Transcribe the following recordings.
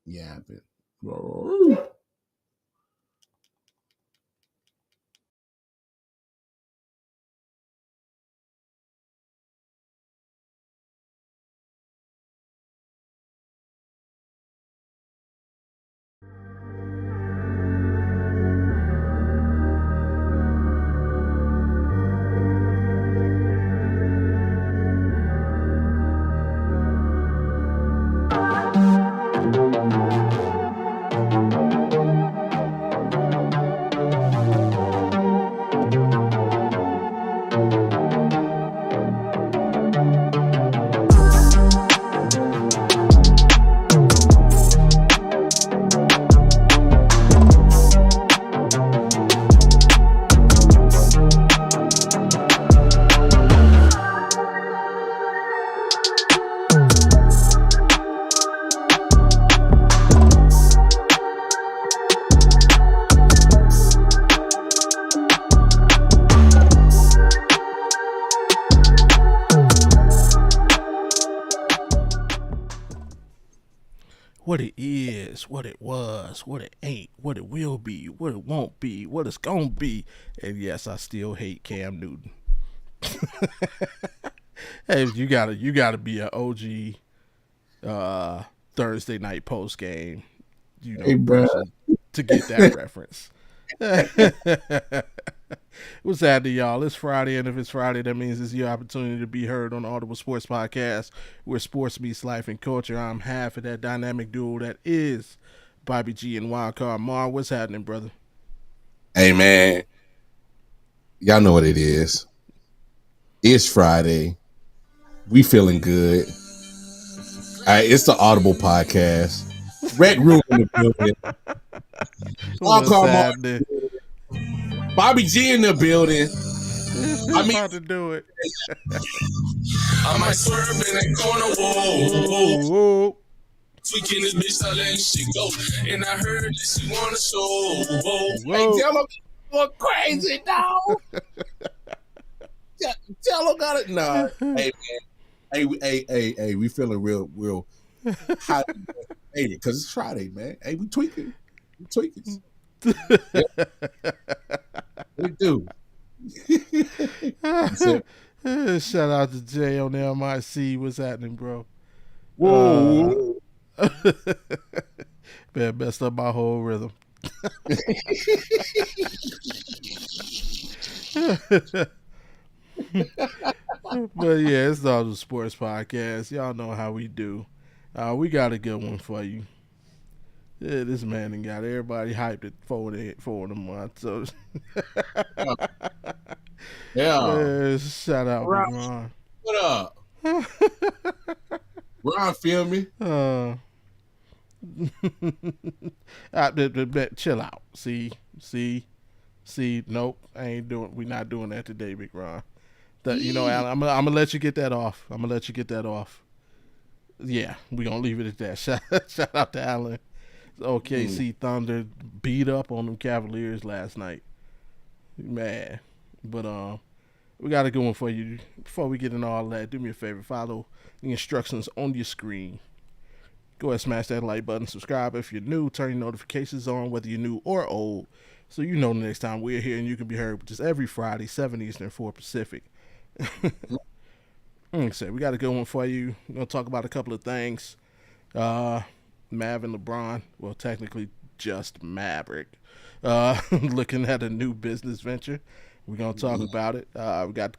Yeah, but what it is, what it was, what it ain't, what it will be, what it won't be, what it's gonna be. And yes, I still hate Cam Newton. Hey, you gotta be an OG Thursday night post game, hey, bro. person to get that reference. What's happening, y'all? It's Friday, and if it's Friday, that means it's your opportunity to be heard on the Audible Sports Podcast, where sports meets life and culture. I'm half of that dynamic duo that is Bobby G and Wildcard Mar. What's happening, brother? Hey, man. Y'all know what it is. It's Friday. We feeling good. All right, it's the Audible podcast. Red Room in the building. What's Wildcard Mar, happening? Bobby G in the building. I'm about to do it. I might swerve in that corner, whoa. Whoa. Tweaking this bitch, I let shit go. And I heard that she wanna show, whoa. Hey, Jello going crazy, dog. Jello got it. Nah. Hey, man. Hey, we feeling real hot. Hey, because it's Friday, man. Hey, we tweaking. Yeah, we do. Shout out to Jay on the MIC. What's happening, bro? Whoa. Man, messed up my whole rhythm. But yeah, it's all the sports podcast. Y'all know how we do. We got a good one for you. Yeah, this man done got everybody hyped at 4 in the month. So Yeah. shout out Ron. to Ron. What up? Ron, feel me? Chill out. See. Nope, I ain't doing. We not doing that today, Big Ron. Alan, I'm gonna let you get that off. Yeah, we gonna leave it at that. Shout out to Allen. OKC Thunder beat up on them Cavaliers last night. Man, but we got a good one for you. Before we get into all that, do me a favor, follow the instructions on your screen. Go ahead, smash that like button, subscribe if you're new, turn your notifications on whether you're new or old, so you know the next time we're here and you can be heard just every Friday, 7 Eastern, 4 Pacific. Like I said, we got a good one for you. We're going to talk about a couple of things. Mav and LeBron, well, technically just Maverick, looking at a new business venture. We're going to talk about it. We got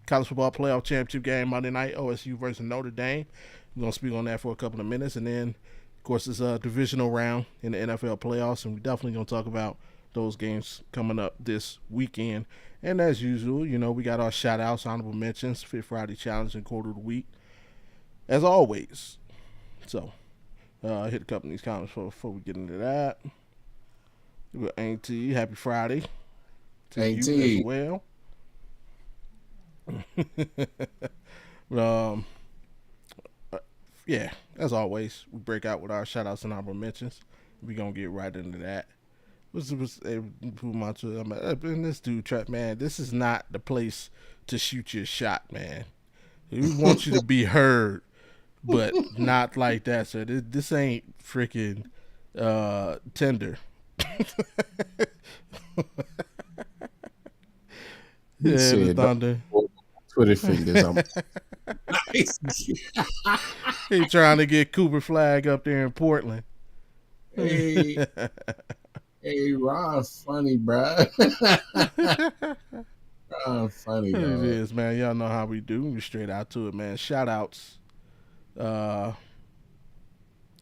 college football playoff championship game Monday night, OSU versus Notre Dame. We're going to speak on that for a couple of minutes. And then, of course, it's a divisional round in the NFL playoffs, and we're definitely going to talk about those games coming up this weekend. And as usual, we got our shout-outs, honorable mentions, Fit Friday Challenge, and Quarter of the Week, as always. So, hit a couple of these comments before we get into that. We got Auntie, happy Friday to you as well. But, yeah, as always, we break out with our shout-outs and honorable mentions. We're going to get right into that. This dude, man, this is not the place to shoot your shot, man. We want you to be heard but not like that, sir. This ain't freaking Tinder. He Yeah, the said, "Don't Thunder. hold my Twitter fingers." I'm nice. He trying to get Cooper Flag up there in Portland. Hey, hey, Ron, funny, bro. Ron, funny, It dog. is, man. Y'all know how we do. We straight out to it, man. Shout outs.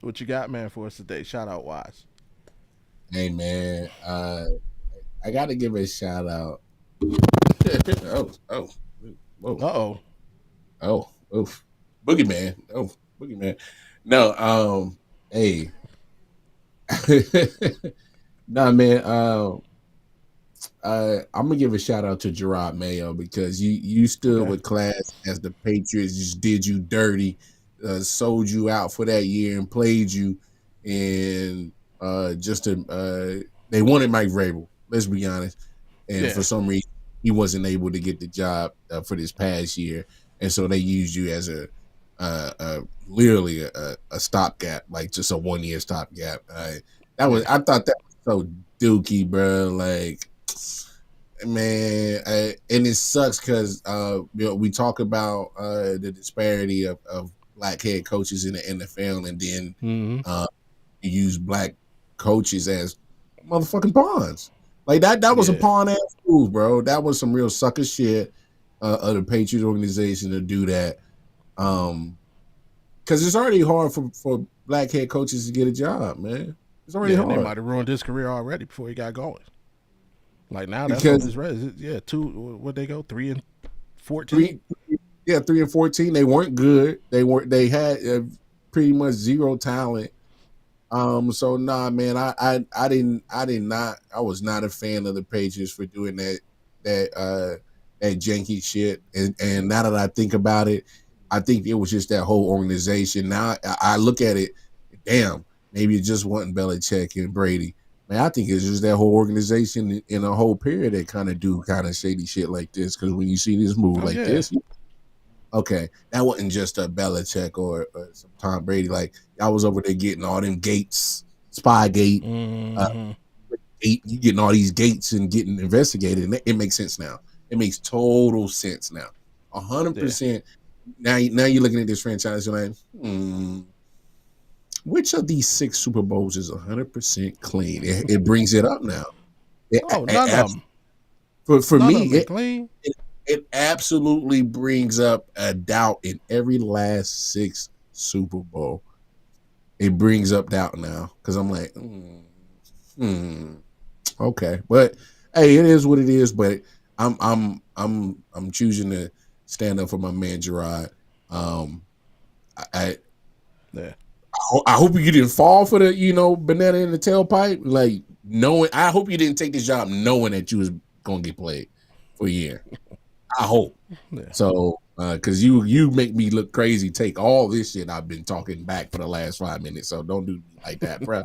What you got, man, for us today? Shout out wise. Hey, man. I got to give a shout out. Oh, whoa, Uh oof, boogeyman. Oh, boogeyman. No, hey, nah, man. I'm gonna give a shout out to Gerard Mayo because you stood Okay. with class as the Patriots just did you dirty, sold you out for that year and played you, and they wanted Mike Vrabel. Let's be honest, and Yeah. for some reason he wasn't able to get the job for this past year, and so they used you as literally a stopgap, like just a 1 year stopgap. I thought that was so dookie, bro. Like, man, and it sucks because we talk about the disparity of black head coaches in the NFL, and then Mm-hmm. you use black coaches as motherfucking pawns. Like that was a Yeah. pawn ass move, bro. That was some real sucker shit of the Patriots organization to do that. Because it's already hard for black head coaches to get a job, man. It's already Yeah, and they hard might have ruined his career already before he got going. Like now, that's on because his resume. Yeah, what they go 3-14. three, yeah, 3-14. They weren't good. They had pretty much zero talent. So nah, man, I was not a fan of the Patriots for doing that janky shit. And now that I think about it, I think it was just that whole organization. Now I look at it, damn, maybe it just wasn't Belichick and Brady. Man, I think it's just that whole organization in a whole period that kind of shady shit like this. Because when you see this move Oh like yeah. this, okay, that wasn't just a Belichick or some Tom Brady. Like y'all was over there getting all them gates, Spygate, Mm-hmm. you getting all these gates and getting investigated. And it makes sense now. It makes total sense now. Yeah. 100%. Now you're looking at this franchise. You're like, which of these 6 Super Bowls is 100% clean? It brings it up now. Oh, none of them. For None of me, them are clean. it absolutely brings up a doubt in every last 6 Super Bowl. It brings up doubt now because I'm like, okay, but hey, it is what it is. But I'm choosing to stand up for my man Gerard. I Yeah. I hope you didn't fall for the banana in the tailpipe. Like knowing, I hope you didn't take this job knowing that you was gonna get played for a year. I hope. Yeah. So, because you make me look crazy, take all this shit I've been talking back for the last 5 minutes. So don't do me like that, bro.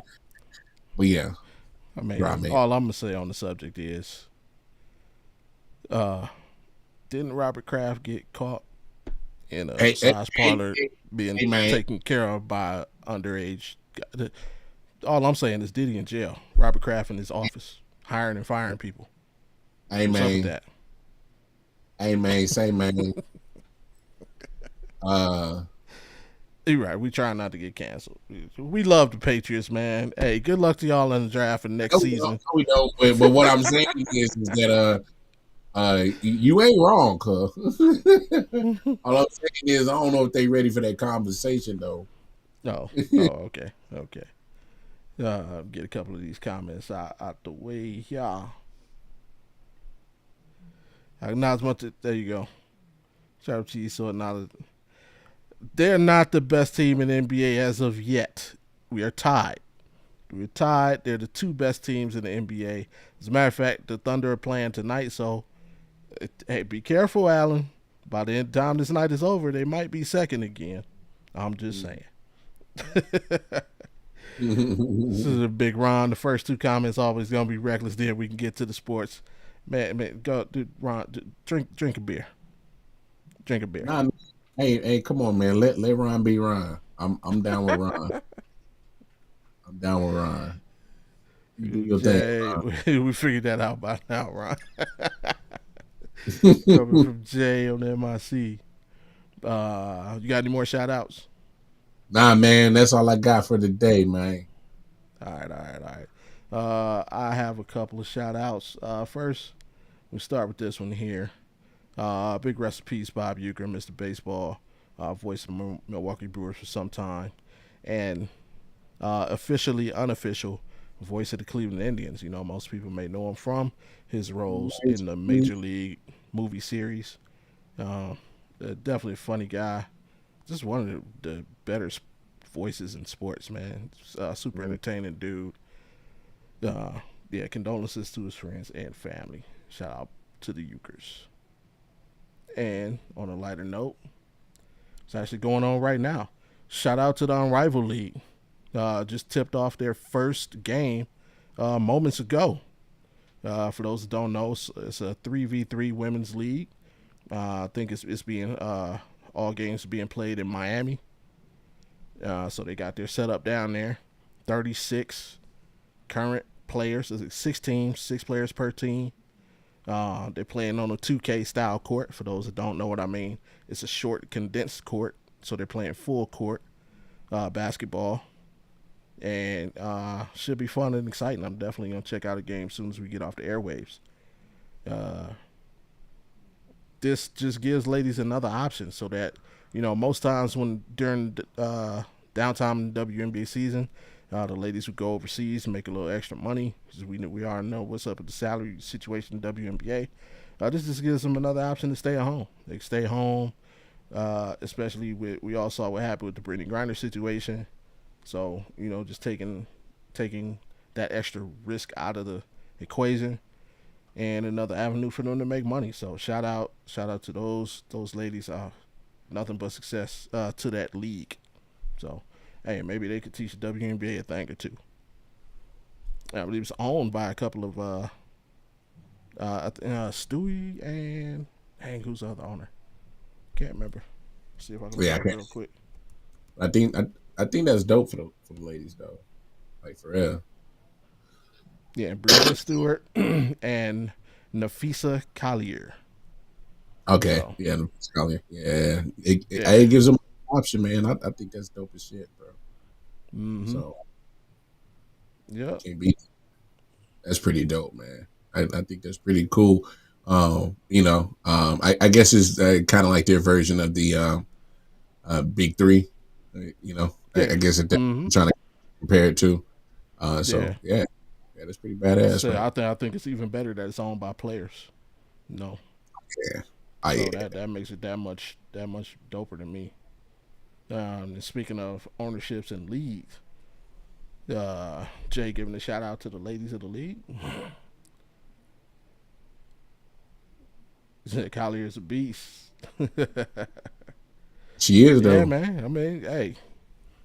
But yeah, I mean, Gerard Mayo. all I'm gonna say on the subject is, didn't Robert Kraft get caught in a Hey, massage parlor being hey, man. taken care of by underage? All I'm saying is Diddy in jail. Robert Kraft in his office hiring and firing people. Hey, What's up with man. that? Hey, man. Say, man. You're right. We try not to get canceled. We love the Patriots, man. Hey, good luck to y'all in the draft for next season. We don't. But what I'm saying is that you ain't wrong, cuz. All I'm saying is I don't know if they ready for that conversation though. Oh, okay. Get a couple of these comments out the way, y'all. Acknowledgement. There you go. Shout out to you. So now they're not the best team in the NBA as of yet. We are tied. We're tied. They're the 2 best teams in the NBA. As a matter of fact, the Thunder are playing tonight. So, hey, be careful, Allen. By the time this night is over, they might be second again. I'm just saying. This is a big Ron. The first 2 comments always gonna be reckless. Then we can get to the sports. Man, go, dude, Ron, drink a beer. Drink a beer. Nah, Hey, come on, man. Let Ron be Ron. I'm down with Ron. I'm down with Ron. You do your thing, Jay, Ron. we figured that out by now, Ron. Coming from Jay on MIC. You got any more shout outs? Nah, man, that's all I got for today, man. All right. I have a couple of shout outs. First, we start with this one here. Big rest in peace, Bob Uecker, Mr. Baseball, voice of Milwaukee Brewers for some time, and officially unofficial voice of the Cleveland Indians. You know, most people may know him from his roles in the Major League movie series. Uh, Definitely a funny guy. Just one of the better voices in sports, man. Super entertaining dude. Yeah, condolences to his friends and family. Shout out to the Euchers. And on a lighter note, it's actually going on right now. Shout out to the Unrivaled League. Just tipped off their first game moments ago. For those that don't know, it's a 3v3 women's league. I think it's being all games being played in Miami. So they got their setup down there. 36 current players. It's 6 teams, 6 players per team. They're playing on a 2K style court. For those that don't know what I mean, it's a short, condensed court. So they're playing full court basketball. And should be fun and exciting. I'm definitely going to check out a game as soon as we get off the airwaves. This just gives ladies another option so that, you know, most times when during downtime in the WNBA season, the ladies would go overseas and make a little extra money because we already know what's up with the salary situation in the WNBA. This just gives them another option to stay at home. They can stay home, especially we all saw what happened with the Brittany Griner situation. So, you know, just taking that extra risk out of the equation and another avenue for them to make money. So shout out to those ladies. Nothing but success to that league. So hey, maybe they could teach the WNBA a thing or two. I believe it's owned by a couple of Stewie and who's the other owner? Can't remember. See if I can look Yeah, it up real quick. I think that's dope for the ladies though. Like for real. Yeah, Brianna Stewart and Nafisa Collier. Okay, So yeah, Scholar. Yeah, yeah. it gives them an option, man. I think that's dope as shit, bro. Mm-hmm. So Yep. can't beat. That's pretty dope, man. I think that's pretty cool. I guess it's kind of like their version of the Big Three. I Yeah. guess it, Mm-hmm. I'm trying to compare it to. Yeah. Yeah, that's pretty badass, So man. I think it's even better that it's owned by players. No. Yeah, So yeah. that makes it that much doper to me. And speaking of ownerships and leagues, Jay giving a shout out to the ladies of the league. Collier is a beast. She is Yeah, though. man. I mean, hey,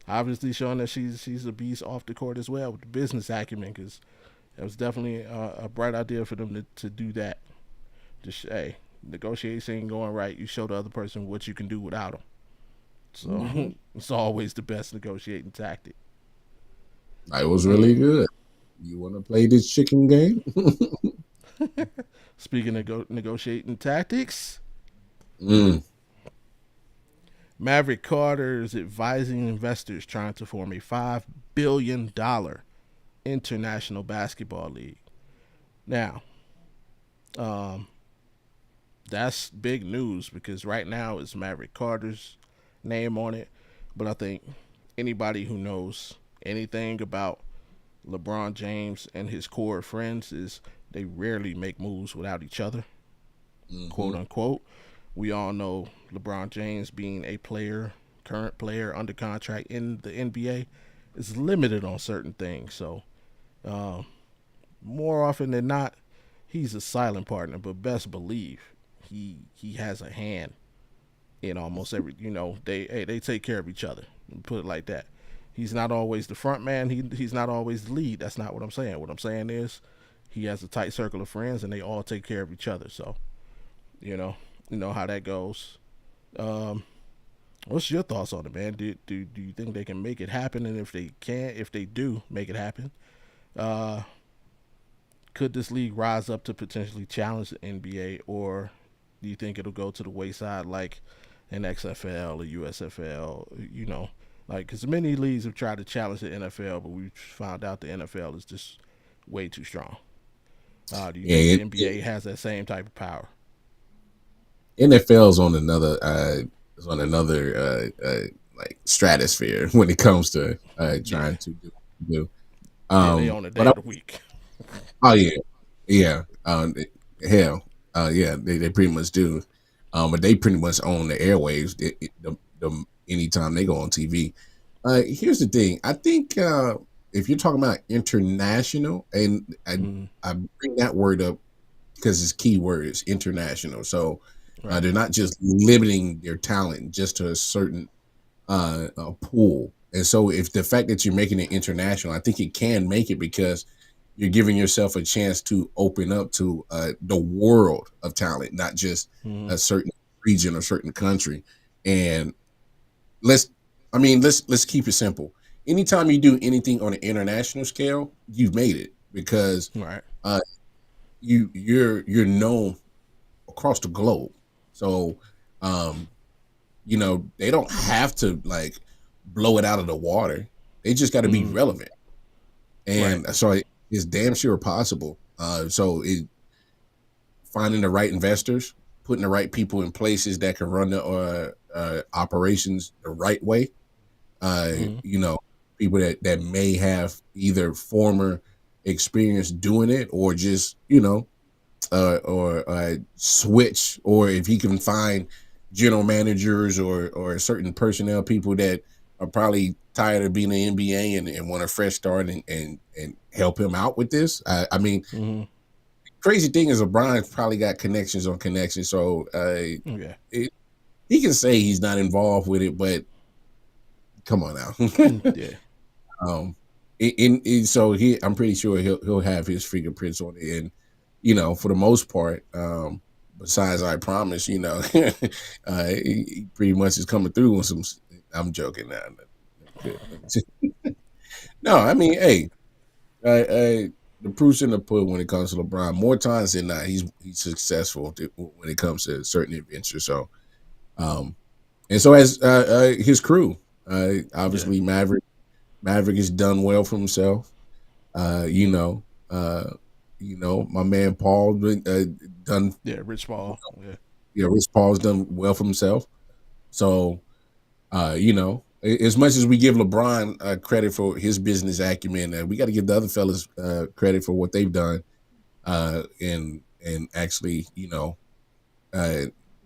obviously showing that she's a beast off the court as well with the business acumen, because it was definitely a bright idea for them to do that. Just hey, negotiation ain't going right. You show the other person what you can do without them. Mm-hmm. So it's always the best negotiating tactic. It was really And good. You want to play this chicken game? speaking of negotiating tactics, Mm. Maverick Carter is advising investors trying to form a $5 billion international basketball league. Now, um, that's big news because right now it's Maverick Carter's name on it. But I think anybody who knows anything about LeBron James and his core friends is they rarely make moves without each other, Mm-hmm. quote unquote. We all know LeBron James being a player, current player under contract in the NBA, is limited on certain things. So um, more often than not, he's a silent partner. But best believe he has a hand in almost every. You know, they take care of each other. Put it like that. He's not always the front man. He's not always the lead. That's not what I'm saying. What I'm saying is he has a tight circle of friends and they all take care of each other. So you know how that goes. Um, What's your thoughts on it, man? Do you think they can make it happen? And if they do make it happen, uh, could this league rise up to potentially challenge the NBA, or do you think it'll go to the wayside like an XFL or USFL? Like because many leagues have tried to challenge the NFL, but we found out the NFL is just way too strong. Do you Yeah, think the NBA has that same type of power? NFL's on another like stratosphere when it comes to Yeah, trying to do. yeah, they own a But day of the week. oh yeah, yeah, hell, yeah, they pretty much do. But they pretty much own the airwaves. Anytime they go on TV. Here's the thing. I think if you're talking about international, and Mm, I bring that word up because it's key words, international. So right. they're not just limiting their talent just to a certain pool. And so, if the fact that you're making it international, I think it can make it because you're giving yourself a chance to open up to the world of talent, not just Mm, a certain region or certain country. And let's, I mean, let's keep it simple. Anytime you do anything on an international scale, you've made it because right. uh, you're known across the globe. So, um, they don't have to like blow it out of the water. They just got to be Mm, relevant, right. and so it's damn sure possible. Finding the right investors, putting the right people in places that can run the operations the right way. Uh, Mm, you know, people that may have either former experience doing it or just or switch, or if he can find general managers or certain personnel people that are probably tired of being in the NBA and want a fresh start and help him out with this. I mean, mm, crazy thing is LeBron probably got connections on connections, so yeah. he can say he's not involved with it, but come on now. Mm, yeah. Um, so I'm pretty sure he'll have his fingerprints on it, and for the most part, besides I promise, he pretty much is coming through with some. I'm joking now. No, I mean, hey, the proof's in the pudding when it comes to LeBron. More times than not, he's successful when it comes to certain adventures. So, um, and so as his crew, Yeah. obviously Maverick has done well for himself. Uh, you know, uh, my man Paul done. Yeah. Rich Paul. Yeah. Rich Paul's done well for himself. So, as much as we give LeBron credit for his business acumen, we got to give the other fellas credit for what they've done, and actually, uh,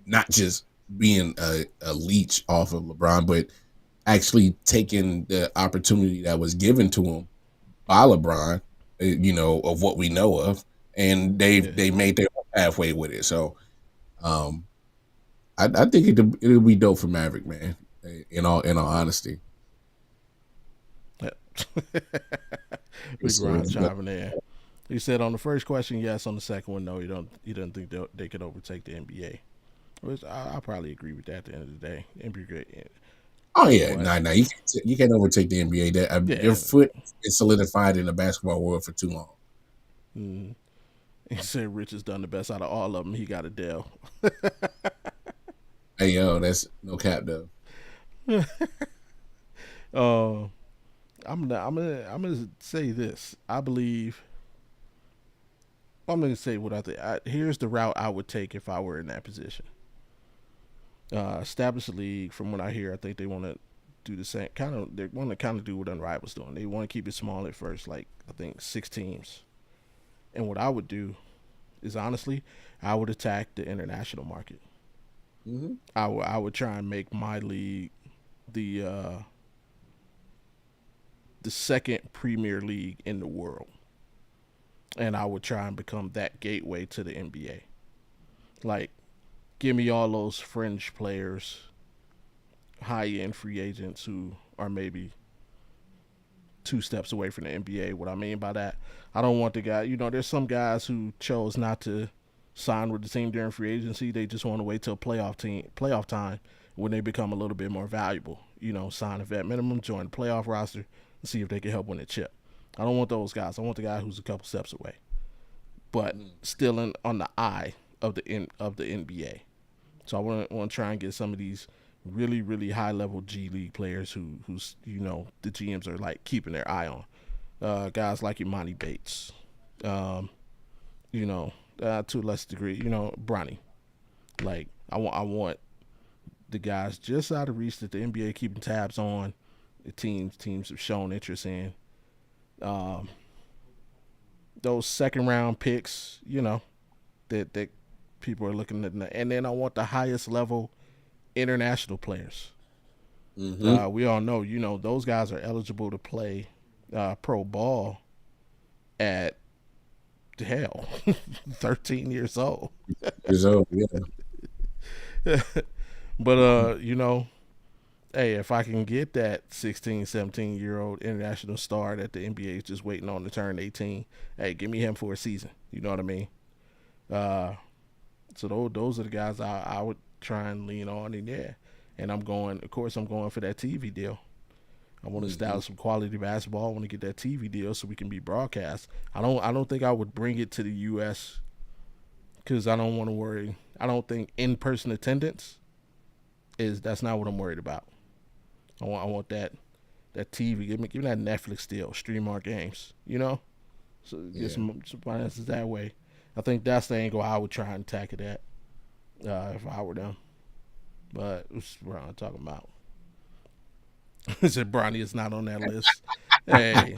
not just being a leech off of LeBron, but actually taking the opportunity that was given to him by LeBron, of what we know of, and Yeah. they made their own pathway with it. So, um, I think it'll be dope for Maverick, man. In all honesty, Yeah. Big so, Ron chiming in. He said on the first question, yes. On the second one, no. You don't think they could overtake the NBA. Which I probably agree with that. At the end of the day, NBA. oh yeah, But nah, you can't overtake the NBA. That their yeah. foot is solidified in the basketball world for too long. Mm, he said Rich has done the best out of all of them. He got a deal. Hey yo, that's no cap though. uh, I'm gonna say this. I believe I'm gonna say what I think. Here's the route I would take if I were in that position. Establish a league. From what I hear, I think they want to do the same kind of. They want to kind of do what Unrival's doing. They want to keep it small at first, like I think 6 teams. And what I would do is honestly, I would attack the international market. Mm-hmm. I would try and make my league the uh, the second premier league in the world, and I would try and become that gateway to the NBA. Like, give me all those fringe players, high end free agents who are maybe 2 steps away from the NBA. What I mean by that, I don't want the guy. There's some guys who chose not to sign with the team during free agency. They just want to wait till playoff time when they become a little bit more valuable. Sign a vet minimum, join the playoff roster, and see if they can help win a chip. I don't want those guys. I want the guy who's a couple steps away, but still on the eye of the NBA. So I want to try and get some of these really really high level G League players who's the GMs are like keeping their eye on. Guys like Imani Bates, to a less degree, Bronny. Like I want the guys just out of reach that the NBA keeping tabs on. The teams have shown interest in. Um, those second round picks, that people are looking at, and then I want the highest level international players. We all know, those guys are eligible to play pro ball at hell 13 years old. Yeah. But hey, if I can get that 16, 17-year-old international star that the NBA is just waiting on to turn 18, hey, give me him for a season. You know what I mean? So those are the guys I would try and lean on in there. And I'm going for that TV deal. I want to establish some quality basketball. I want to get that TV deal so we can be broadcast. I don't think I would bring it to the U.S. because I don't want to worry. I don't think in-person attendance that's not what I'm worried about. I want that TV. Give me that Netflix deal. Stream our games. So get some finances that way. I think that's the angle I would try and tackle that if I were them. But what's Ron talking about? He said Bronny is not on that list. Hey,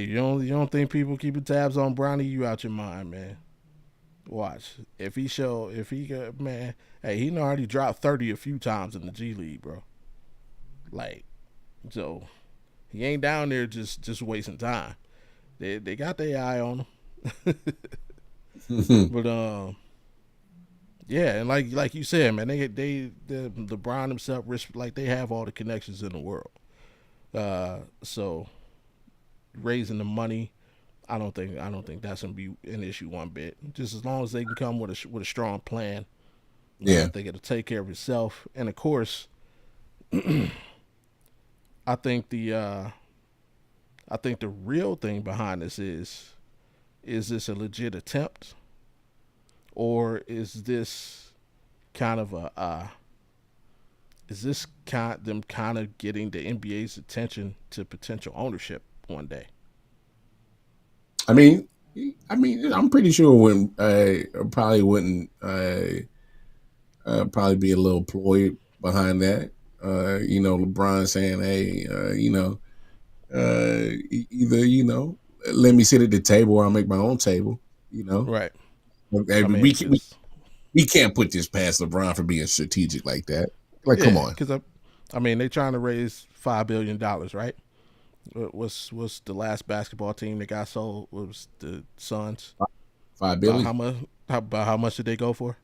you don't think people keeping tabs on Bronny? You out your mind, man. Watch if he got, man. Hey, he already dropped 30 a few times in the G League, bro. Like, so he ain't down there just wasting time. They got their eye on him. But yeah, and like you said, man, the LeBron himself, like they have all the connections in the world. So raising the money, I don't think that's gonna be an issue one bit. Just as long as they can come with a strong plan, I think it'll take care of itself. And of course, I think the real thing behind this is this a legit attempt, or is this kind of them kind of getting the NBA's attention to potential ownership one day? I mean, I'm pretty sure when probably wouldn't probably be a little ploy behind that. LeBron saying, "Hey, either let me sit at the table or I'll make my own table." Right. We can't put this past LeBron for being strategic like that. Like, come on. Because they're trying to raise $5 billion, right? What's the last basketball team that got sold? Was the Suns? $5 billion. How much did they go for?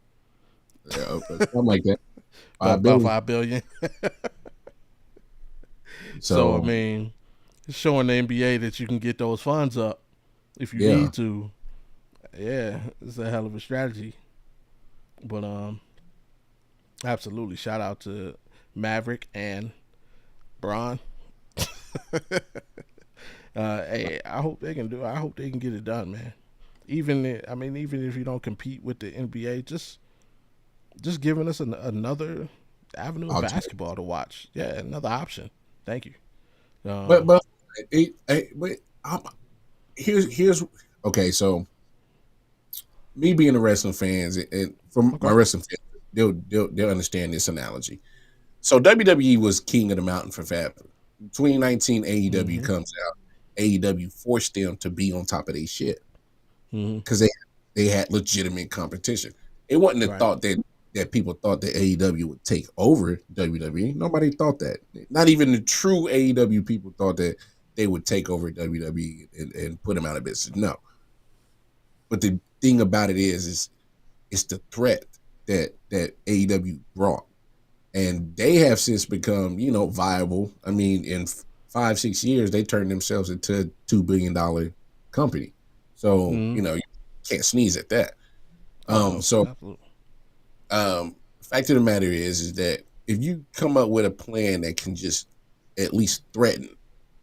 Something like that. About $5 billion. So it's showing the NBA that you can get those funds up if you need to. Yeah, it's a hell of a strategy. But absolutely, shout out to Maverick and Bron. Hey, I hope they can do it. I hope they can get it done, man. Even if you don't compete with the NBA, just giving us another avenue of basketball to watch. Yeah, another option. Thank you. But here's okay. So me being a wrestling fans, and from my wrestling fans, they'll understand this analogy. So WWE was king of the mountain for forever. 2019 AEW comes out. AEW forced them to be on top of their shit because they had legitimate competition. It wasn't a thought that people thought that AEW would take over WWE. Nobody thought that. Not even the true AEW people thought that they would take over WWE and put them out of business. No. But the thing about it is it's the threat that AEW brought. And they have since become, viable. I mean, in 5-6 years, they turned themselves into a $2 billion company. So, you can't sneeze at that. Fact of the matter is that if you come up with a plan that can just at least threaten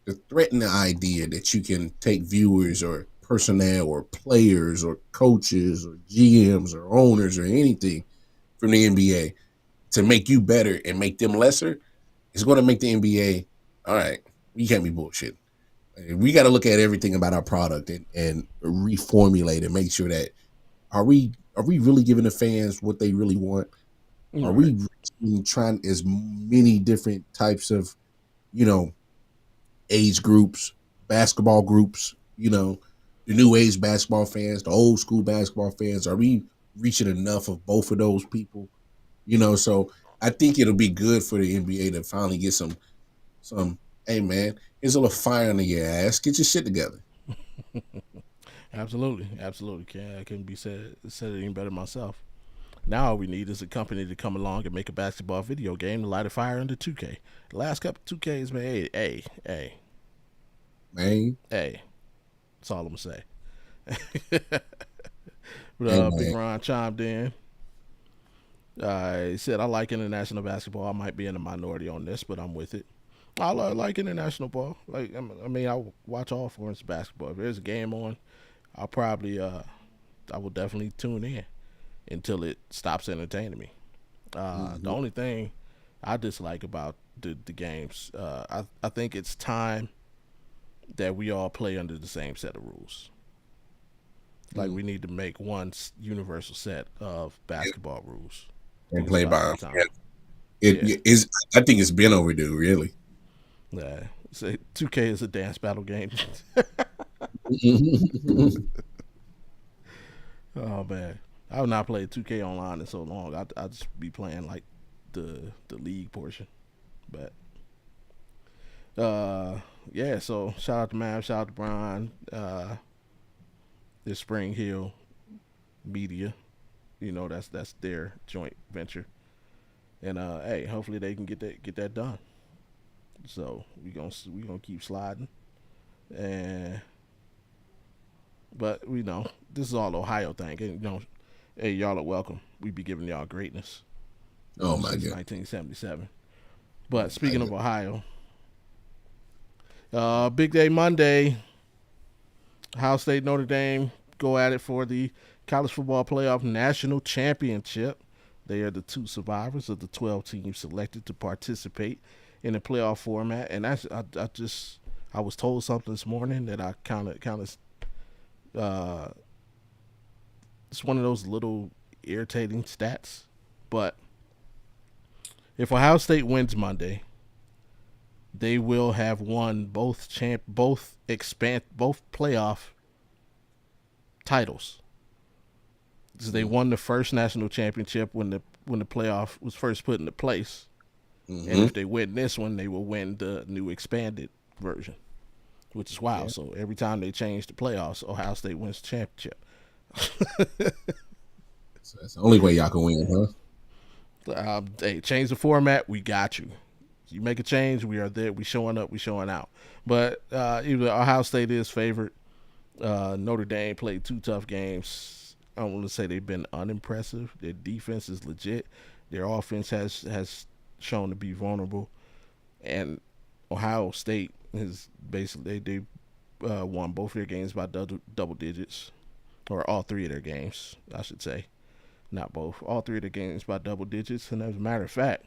the idea that you can take viewers or personnel or players or coaches or GMs or owners or anything from the NBA to make you better and make them lesser, it's going to make the NBA, all right, we can't be bullshit. We got to look at everything about our product and reformulate and make sure that are we really giving the fans what they really want? Are Right. we trying as many different types of, you know, age groups, basketball groups, the new age basketball fans, the old school basketball fans? Are we reaching enough of both of those people? So I think it'll be good for the NBA to finally get some. Hey man, here's a little fire under your ass. Get your shit together. Absolutely, absolutely. Can be said it any better myself. Now all we need is a company to come along and make a basketball video game to light a fire under 2K. The last couple 2Ks, man, Man, that's all I'm gonna say. hey Big man, Ron chimed in. He said, "I like international basketball. I might be in the minority on this, but I'm with it. Like international ball. I watch all forms of basketball. If there's a game on, I'll probably, I will definitely tune in until it stops entertaining me. The only thing I dislike about the games, I think it's time that we all play under the same set of rules. Like we need to make one universal set of basketball rules. I and think it's play about by that 'em. time. It Yeah, is. I think it's been overdue, really. yeah. Say 2K is a dance battle game. Oh man, I have not played 2K online in so long. I just be playing like the league portion, but yeah. So shout out to Mav, shout out to Brian. This Spring Hill Media, that's their joint venture, and hey, hopefully they can get that done. So we gonna keep sliding, and but this is all Ohio thing, and hey, y'all are welcome. We be giving y'all greatness Oh my since god. 1977. But My speaking god. of Ohio, big day Monday. Ohio State Notre Dame go at it for the college football playoff national championship. They are the two survivors of the 12 teams selected to participate in the playoff format. And I was told something this morning that I kind of it's one of those little irritating stats. But if Ohio State wins Monday, they will have won both playoff titles. So they won the first national championship when the playoff was first put into place, and if they win this one, they will win the new expanded version, which is wild. Yeah. So every time they change the playoffs, Ohio State wins the championship. So that's the only way y'all can win, huh? Hey, change the format, we got you. You make a change, we are there. We showing up, we showing out. But even Ohio State is favored. Notre Dame played two tough games. I don't want to say they've been unimpressive. Their defense is legit. Their offense has shown to be vulnerable, and Ohio State is basically they won both their games by double digits, or all three of their games, I should say, not both. All three of their games by double digits, and as a matter of fact,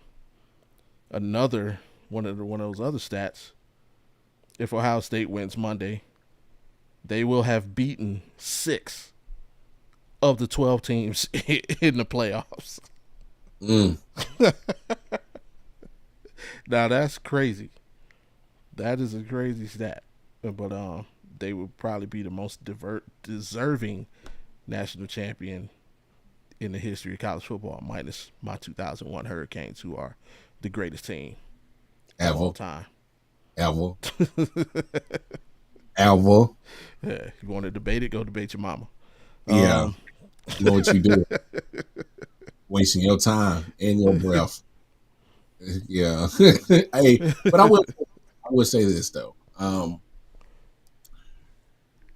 another one of those other stats. If Ohio State wins Monday, they will have beaten 6 of the 12 teams in the playoffs. Now that's crazy. That is a crazy stat. But they would probably be the most deserving national champion in the history of college football, minus my 2001 Hurricanes, who are the greatest team of all Ever, time. ever, ever. Yeah, you want to debate it? Go debate your mama. Yeah, you know what you do? Wasting your time and your breath. Yeah. Hey, but I would say this though.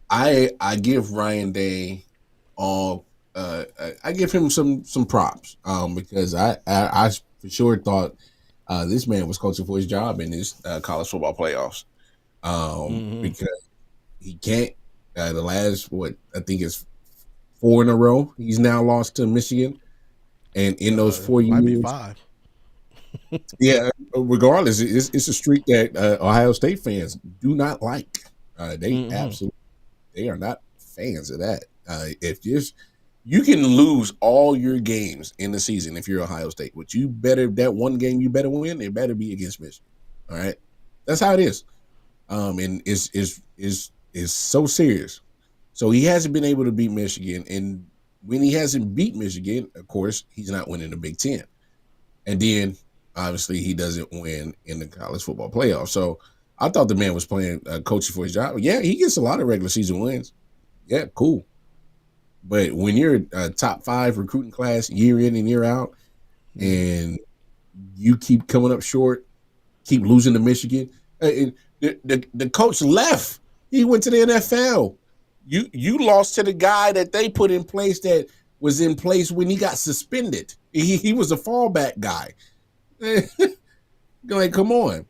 I give Ryan Day all I give him some props because I for sure thought this man was coaching for his job in this college football playoffs Mm-hmm. because he can't. The last what I think is 4 in a row he's now lost to Michigan, and in those four Might be years, 5. yeah. Regardless, it's a streak that Ohio State fans do not like. They Mm-hmm. absolutely they are not fans of that. If just you can lose all your games in the season if you're Ohio State, but you better that one game you better win. It better be against Michigan. All right, that's how it is. And is so serious. So he hasn't been able to beat Michigan, and when he hasn't beat Michigan, of course, he's not winning the Big Ten. And then obviously he doesn't win in the college football playoff. So I thought the man was playing coaching for his job. Yeah, he gets a lot of regular season wins. Yeah, cool. But when you're a top 5 recruiting class year in and year out, Mm-hmm. and you keep coming up short, keep losing to Michigan, and the coach left. He went to the NFL. You lost to the guy that they put in place that was in place when he got suspended. He was a fallback guy. Like, come on.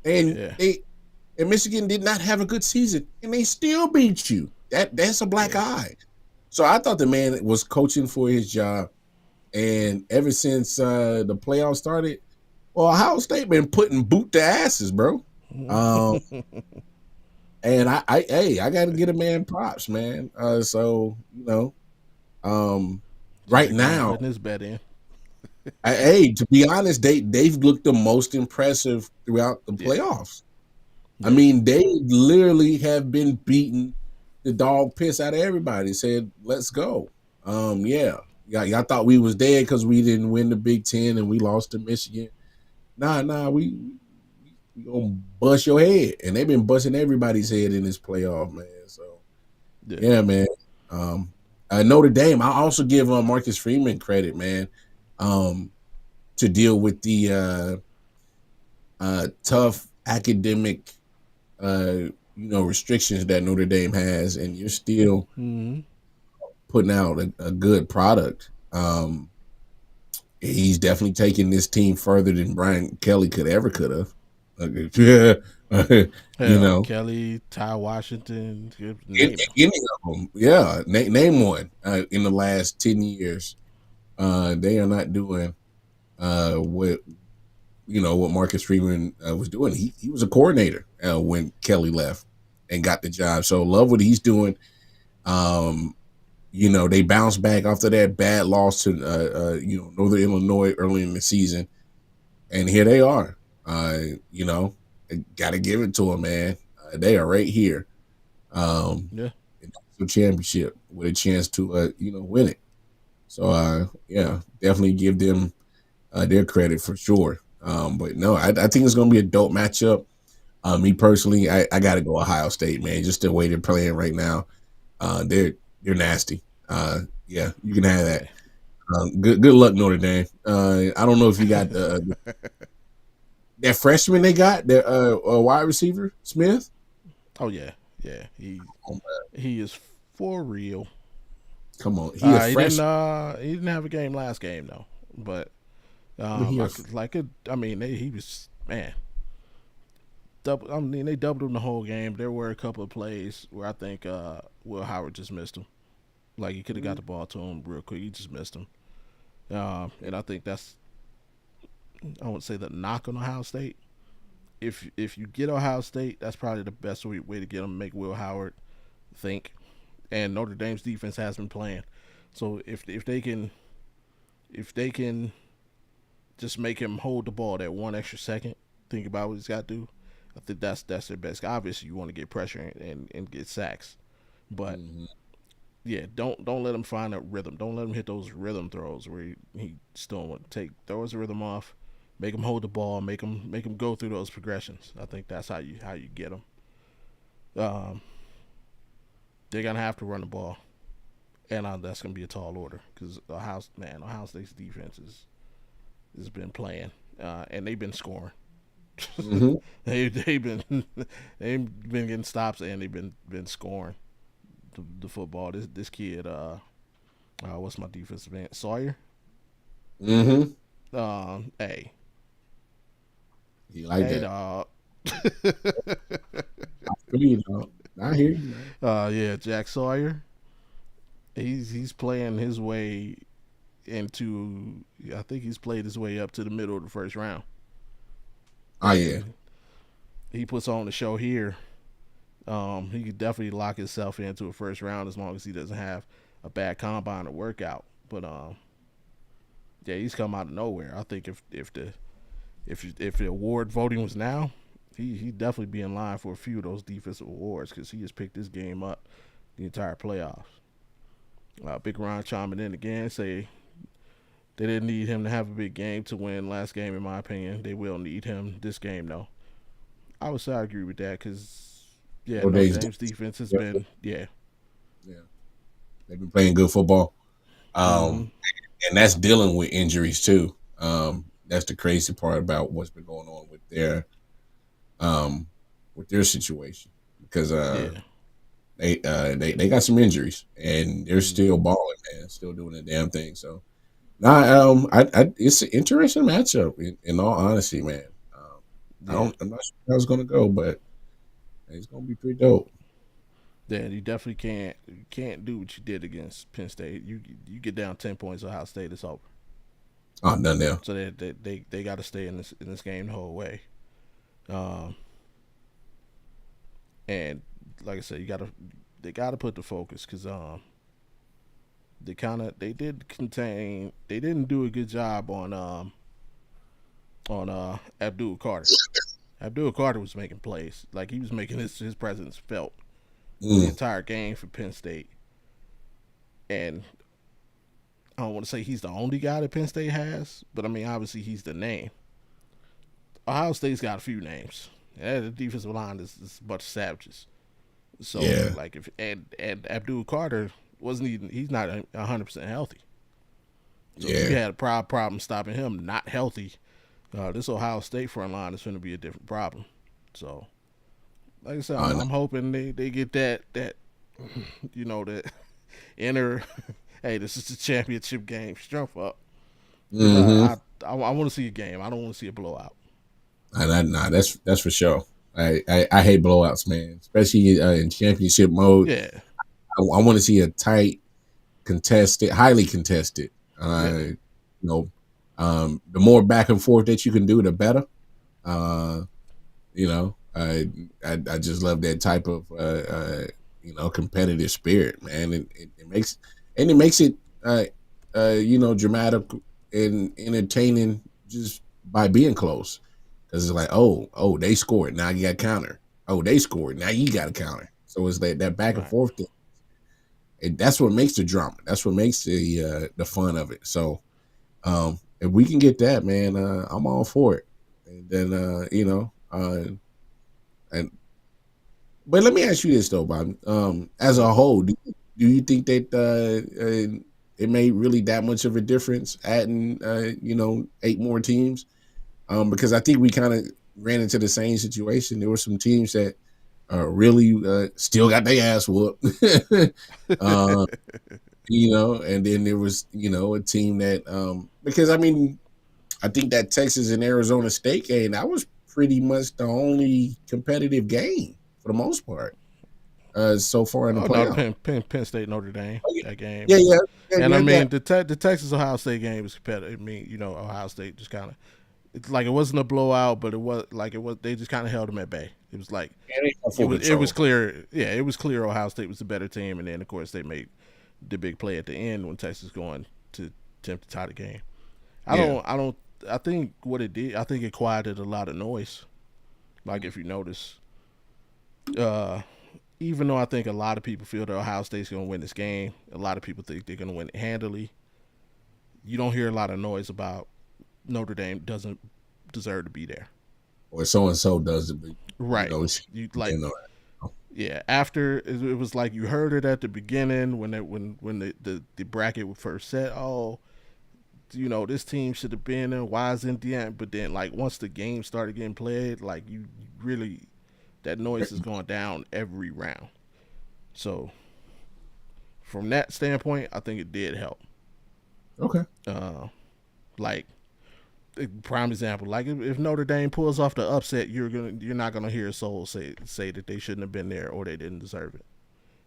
And Yeah. Michigan did not have a good season, and they still beat you. That's a black Yeah. eye. So I thought the man was coaching for his job, and ever since the playoffs started, well, Ohio State been putting boot to asses, bro. Um, and I got to get a man props, man. So Just right like Brian now, putting his bet in. to be honest, they've looked the most impressive throughout the Yeah. playoffs. I Yeah. mean, they literally have been beating the dog piss out of everybody. Said, "Let's go." Yeah, y'all thought we was dead because we didn't win the Big Ten and we lost to Michigan. Nah, we gonna bust your head, and they've been busting everybody's head in this playoff, man. So Yeah. yeah, man. Notre Dame. I also give Marcus Freeman credit, man, um, to deal with the tough academic restrictions that Notre Dame has, and you're still Mm-hmm. putting out a good product. He's definitely taking this team further than Brian Kelly could have. Yeah, you Hell, know, Kelly, Ty Washington, name them. any of them. Yeah, name one in the last 10 years. They are not doing what what Marcus Freeman was doing. He was a coordinator when Kelly left and got the job. So love what he's doing. Um, they bounced back after that bad loss to Northern Illinois early in the season, and here they are. You know, got to give it to them, man. They are right here. Yeah. In the championship with a chance to win it. So yeah, definitely give them their credit for sure. But no, I think it's gonna be a dope matchup. Me personally, I got to go Ohio State, man. Just the way they're playing right now, they're nasty. Yeah, you can have that. Yeah. Good luck, Notre Dame. I don't know if you got that freshman they got, their wide receiver Smith. Oh yeah. Yeah. He is for real. Come on, he a He didn't. freshman. He didn't have a game last game though. But He a, I mean, he was man. Double. I mean, they doubled him the whole game. There were a couple of plays where I think Will Howard just missed him. Like he could have got the ball to him real quick. He just missed him. And I think that's I won't say the knock on Ohio State. If you get Ohio State, that's probably the best way to get them. Make Will Howard think. And Notre Dame's defense has been playing. So if they can just make him hold the ball that one extra second, think about what he's got to do. I think that's their best. Obviously, you want to get pressure and get sacks, but Mhm. yeah, don't let him find a rhythm. Don't let him hit those rhythm throws where he still want to throw his rhythm off, make him hold the ball, make him go through those progressions. I think that's how you get him. Um, they're gonna have to run the ball, and that's gonna be a tall order because Ohio State's defense has been playing, and they've been scoring. Mhm. they've been they've been getting stops and they've been scoring the football. This kid What's my defensive end? Sawyer. Mm-hmm. Hey, You like hey, that? dog. You know, I hear you, man. Yeah, Jack Sawyer. He's playing his way into. I think he's played his way up to the middle of the first round, Oh yeah, and he puts on the show here. He could definitely lock himself into a first round as long as he doesn't have a bad combine or workout. But yeah, he's come out of nowhere. I think if the award voting was now, he'd definitely be in line for a few of those defensive awards because he just picked this game up the entire playoffs. Big Ron chiming in again, say they didn't need him to have a big game to win last game, in my opinion. They will need him this game, though. I would say I agree with that because, yeah, no Notre days. Dame's defense has Yeah, been, yeah. yeah. They've been playing good football. Mm-hmm. And that's dealing with injuries too. That's the crazy part about what's been going on um with their situation because Yeah. they got some injuries and they're Mm-hmm. still balling, man, still doing the damn thing. So I it's an interesting matchup in all honesty, man. Yeah. I'm not sure how it's gonna go, but it's gonna be pretty dope. Yeah, you definitely can't do what you did against Penn State. You get down 10 points, Ohio State is over. Oh, done now. So they got to stay in this game the whole way. Um, and like I said, they gotta put the focus because they didn't do a good job on Abdul Carter. Abdul Carter was making plays, like he was making his presence felt the Mm, entire game for Penn State. And I don't want to say he's the only guy that Penn State has, but I mean obviously he's the name. Ohio State's got a few names. And the defensive line is a bunch of savages. So yeah, like if and Abdul Carter wasn't even he's not 100% healthy. So if you yeah. had a problem stopping him not healthy, this Ohio State front line is going to be a different problem. So like I said, Oh, I'm hoping they get that that inner hey, this is the championship game strength up because mm-hmm. I want to see a game. I don't want to see a blowout. Nah, that's for sure. I hate blowouts, man, especially in championship mode. Yeah, I want to see a tight, contested, highly contested. yeah, You know, the more back and forth that you can do, the better. Uh, you know, I just love that type of competitive spirit, man. It makes it dramatic and entertaining just by being close. Because it's like, they scored, now you got to counter. Oh, they scored, now you got to counter. So it's that back and right. forth thing. That's what makes the drama. That's what makes the fun of it. So if we can get that, man, I'm all for it. And then and but let me ask you this though, Bob. As But a whole, do you think that it made really that much of a difference adding 8 more teams? Because I think we kind of ran into the same situation. There were some teams that really still got their ass whooped. uh, and then there was a team that because I mean I think that Texas and Arizona State game that was pretty much the only competitive game for the most part so far in the oh no, playoff. Penn State Notre Dame Oh, yeah, that game yeah, was, yeah, yeah, and I yeah, mean that. the Texas Ohio State game was competitive. I mean Ohio State just kind of it's like it wasn't a blowout, but it was they just kind of held them at bay. It was like Yeah, they got it full was it was control. clear, yeah, it was clear Ohio State was the better team, and then of course they made the big play at the end when Texas going to attempt to tie the game. I Yeah, don't I don't I think what it did, I think it quieted a lot of noise. Like if you notice, uh, even though I think a lot of people feel that Ohio State's going to win this game, a lot of people think they're going to win it handily. You don't hear a lot of noise about Notre Dame doesn't deserve to be there. or so and so does it, but Right. You like you know, yeah. After it was like you heard it at the beginning when the bracket was first set. Oh, this team should have been in. Why is Indiana? But then like once the game started getting played, like you really that noise is going down every round. So from that standpoint, I think it did help. Okay. Like prime example, like if Notre Dame pulls off the upset, you're not gonna hear a soul say that they shouldn't have been there or they didn't deserve it.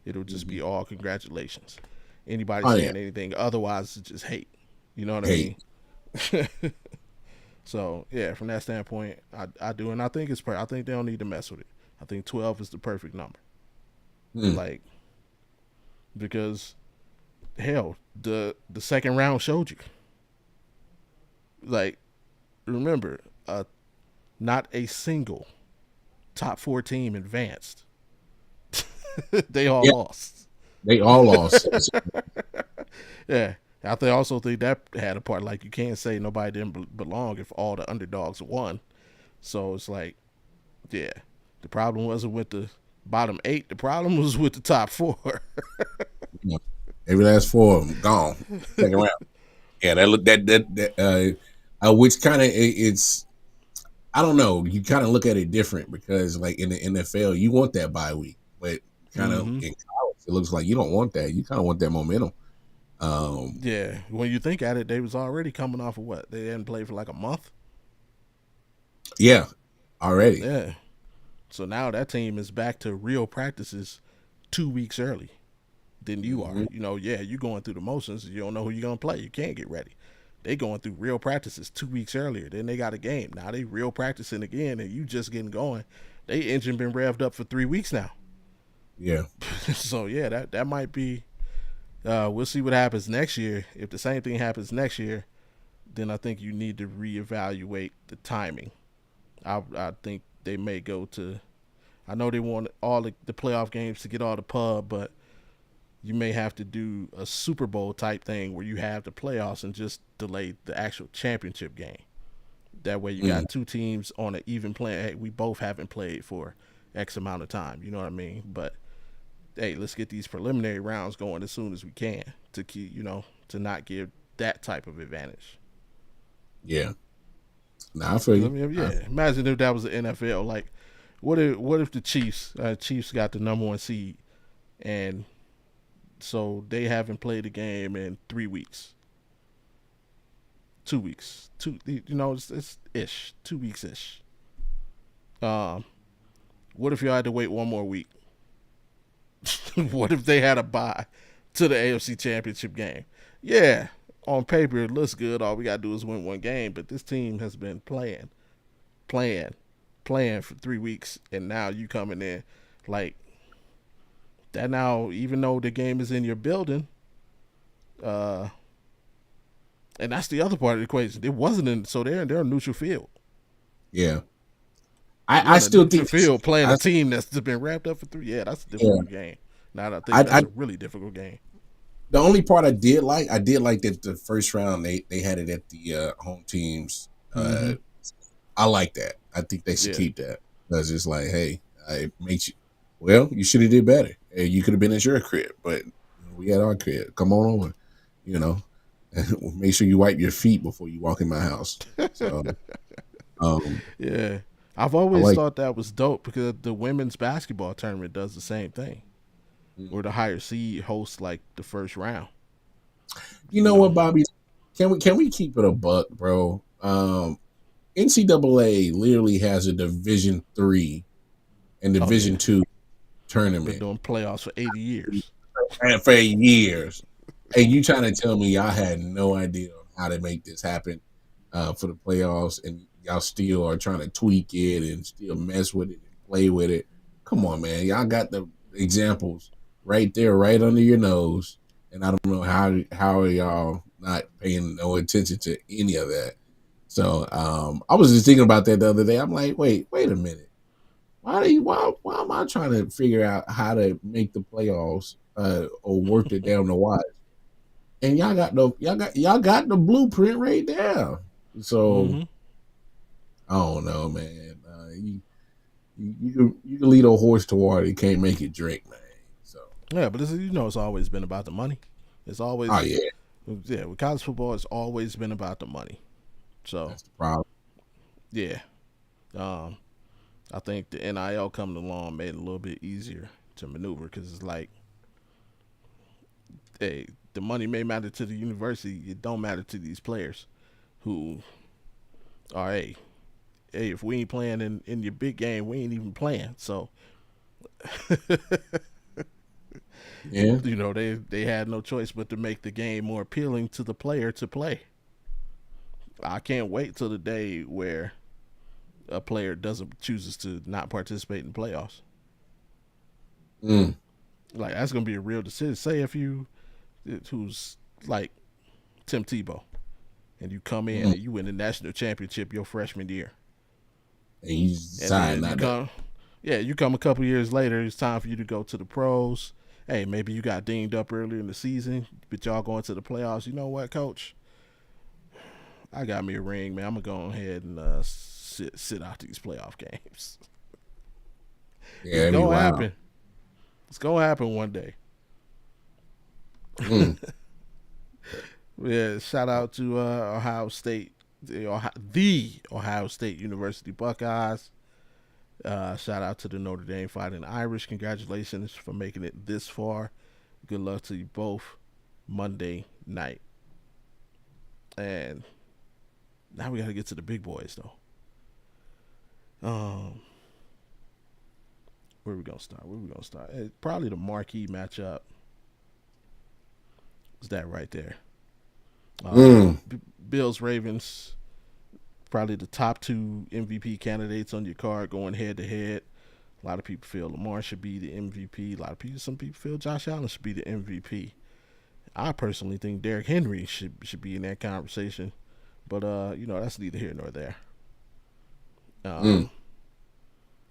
It'll just be all congratulations. Anybody Oh yeah. saying anything otherwise is just hate. You know what I Hey. mean? So yeah, from that standpoint, I do, and I think I think they don't need to mess with it. I think 12 is the perfect number. Mm. Like because hell, the second round showed you. Like remember, not a single top four team advanced. They all Yeah. lost. They all lost. Yeah. Also think that had a part. Like you can't say nobody didn't belong if all the underdogs won. So it's like, yeah, the problem wasn't with the bottom eight. The problem was with the top four. You know, every last four of them gone. Second round. Yeah, that look which kind of it's I don't know. You kind of look at it different because like in the NFL, you want that bye week, but kind of Mm-hmm. in college, it looks like you don't want that. You kind of want that momentum. Um, Yeah, when you think at it, they was already coming off of what they hadn't played for like a month. yeah, already. Yeah, so now that team is back to real practices 2 weeks early than you are. Hmm. You know, yeah, you going through the motions. You don't know who you're gonna play. You can't get ready. They going through real practices 2 weeks earlier. Then they got a game. Now they real practicing again, and you just getting going. They engine been revved up for 3 weeks now. Yeah, So yeah, that might be. We'll see what happens next year. If the same thing happens next year, then I think you need to reevaluate the timing. I think they may go to. I know they want all the playoff games to get all the pub, but you may have to do a Super Bowl type thing where you have the playoffs and just delay the actual championship game. That way you mm, got two teams on an even play. Hey, we both haven't played for X amount of time. You know what I mean? But hey, let's get these preliminary rounds going as soon as we can to keep, to not give that type of advantage. yeah. Nah, I feel Because I you. mean, yeah, imagine if that was the NFL. Like, what if the Chiefs got the number one seed, and so they haven't played a game in 3 weeks, 2 weeks, it's ish, 2 weeks ish. Um, what if you had to wait one more week? What if they had a bye to the AFC Championship game? Yeah, on paper it looks good. All we gotta do is win one game, but this team has been playing, playing for 3 weeks, and now you coming in like that. Now, even though the game is in your building, uh, and that's the other part of the equation. It wasn't in, so they're a neutral field. Yeah, You're I in a still neutral think field playing I, a team that's just been wrapped up for 3. Yeah, that's a yeah. difficult game. Now I think I that's a really difficult game. the only part I did like that the first round they had it at the home teams. Mm-hmm. I like that. I think they should Yeah. keep that because it's like, hey, it makes you. Well, you should have did better. You could have been at your crib, but we had our crib. Come on over, you know. Make sure you wipe your feet before you walk in my house. So, um, Yeah. I've I always like. thought that was dope because the women's basketball tournament does the same thing, where the higher seed hosts like the first round. You You know know. what, Bobby? Can we keep it a buck, bro? NCAA literally has a Division 3 and Oh yeah. Division 2 Been tournament doing playoffs for 80 years. and for years. And you trying to tell me y'all had no idea how to make this happen for the playoffs, and y'all still are trying to tweak it and still mess with it and play with it? Come on, man. Y'all got the examples right there, right under your nose, and I don't know how are y'all not paying no attention to any of that. So I was just thinking about that the other day. I'm like, wait a minute. Why am I trying to figure out how to make the playoffs or work it down the wire? And y'all got the blueprint right there. So Mm-hmm. I don't know, man. You can lead a horse to water, you can't make it drink, man. So Yeah, but it's always been about the money. It's oh always, yeah, yeah, with college football, it's always been about the money. So that's the problem. yeah, um, I think the NIL coming along made it a little bit easier to maneuver because it's like hey, the money may matter to the university. It don't matter to these players who are, hey, if we ain't playing in your big game, we ain't even playing. So, Yeah. they had no choice but to make the game more appealing to the player to play. I can't wait till the day where a player doesn't chooses to not participate in playoffs. Mm. Like that's gonna be a real decision. Say if you who's like Tim Tebow and you come in Mm. and you win the national championship your freshman year, And you and decide then you not to. come, yeah, you come a couple years later. It's time for you to go to the pros. Hey, maybe you got dinged up earlier in the season, but y'all going to the playoffs. You know what, coach? I got me a ring, man. I'm gonna go ahead and sit out these playoff games. Yeah, It's it'd be gonna wild. happen. It's gonna happen one day. Mm. Yeah, shout out to Ohio State, the Ohio State University Buckeyes. Shout out to the Notre Dame Fighting Irish. Congratulations for making it this far. Good luck to you both Monday night. And now we got to get to the big boys, though. Where we gonna start? Probably the marquee matchup is that right there. Mm. Bills Ravens, probably the top two MVP candidates on your card going head to head. A lot of people feel Lamar should be the MVP. Some people feel Josh Allen should be the MVP. I personally think Derrick Henry should be in that conversation, but that's neither here nor there. Mm. Um,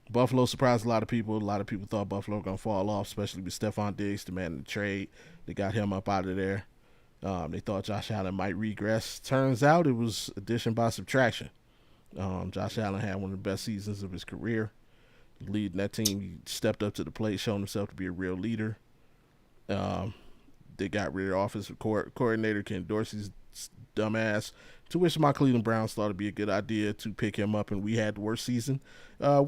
Buffalo surprised a lot of people. A lot of people thought Buffalo were gonna fall off, especially with Stephon Diggs demanding the trade. They got him up out of there. They thought Josh Allen might regress. Turns out it was addition by subtraction. Josh Allen had one of the best seasons of his career. Leading that team, he stepped up to the plate, showing himself to be a real leader. Um, they got rid of offensive coordinator Ken Dorsey's dumbass, to which my Cleveland Browns thought it'd be a good idea to pick him up, and we had the worst season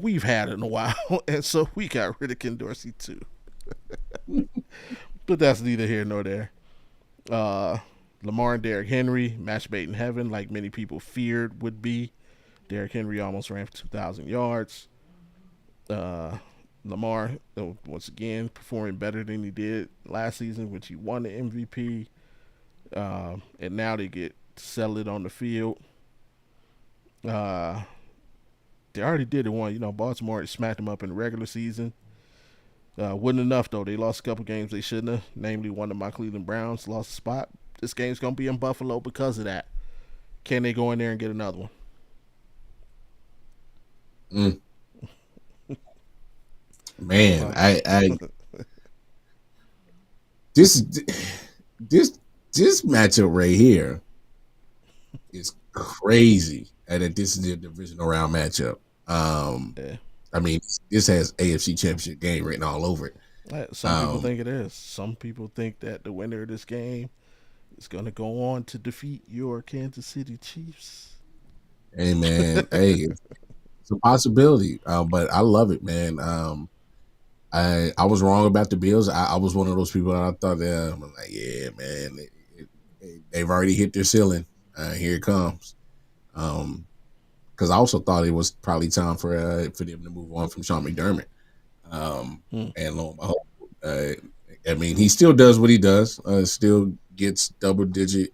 we've had in a while, and so we got rid of Ken Dorsey too. But that's neither here nor there. Uh, Lamar and Derrick Henry, match made in heaven, like many people feared would be. Derrick Henry almost ran for 2,000 yards. Uh, Lamar, once again, performing better than he did last season, which he won the MVP. And now they get to settle it on the field. Uh, they already did it one. Baltimore smacked them up in the regular season. Wasn't enough, though. They lost a couple games they shouldn't have. Namely, one of my Cleveland Browns lost a spot. This game's going to be in Buffalo because of that. Can they go in there and get another one? Mm. Man, I this this this matchup right here is crazy, and that this is the divisional round matchup. Yeah. I mean, this has AFC Championship game written all over it. Some people think it is. Some people think that the winner of this game is going to go on to defeat your Kansas City Chiefs. Hey man, hey, it's a possibility, but I love it, man. I was wrong about the Bills. I was one of those people that I thought that I'm like, yeah, man, they've already hit their ceiling. Here it comes. Because I also thought it was probably time for them to move on from Sean McDermott. Hmm. And lo and behold, I mean, he still does what he does. Still gets double digit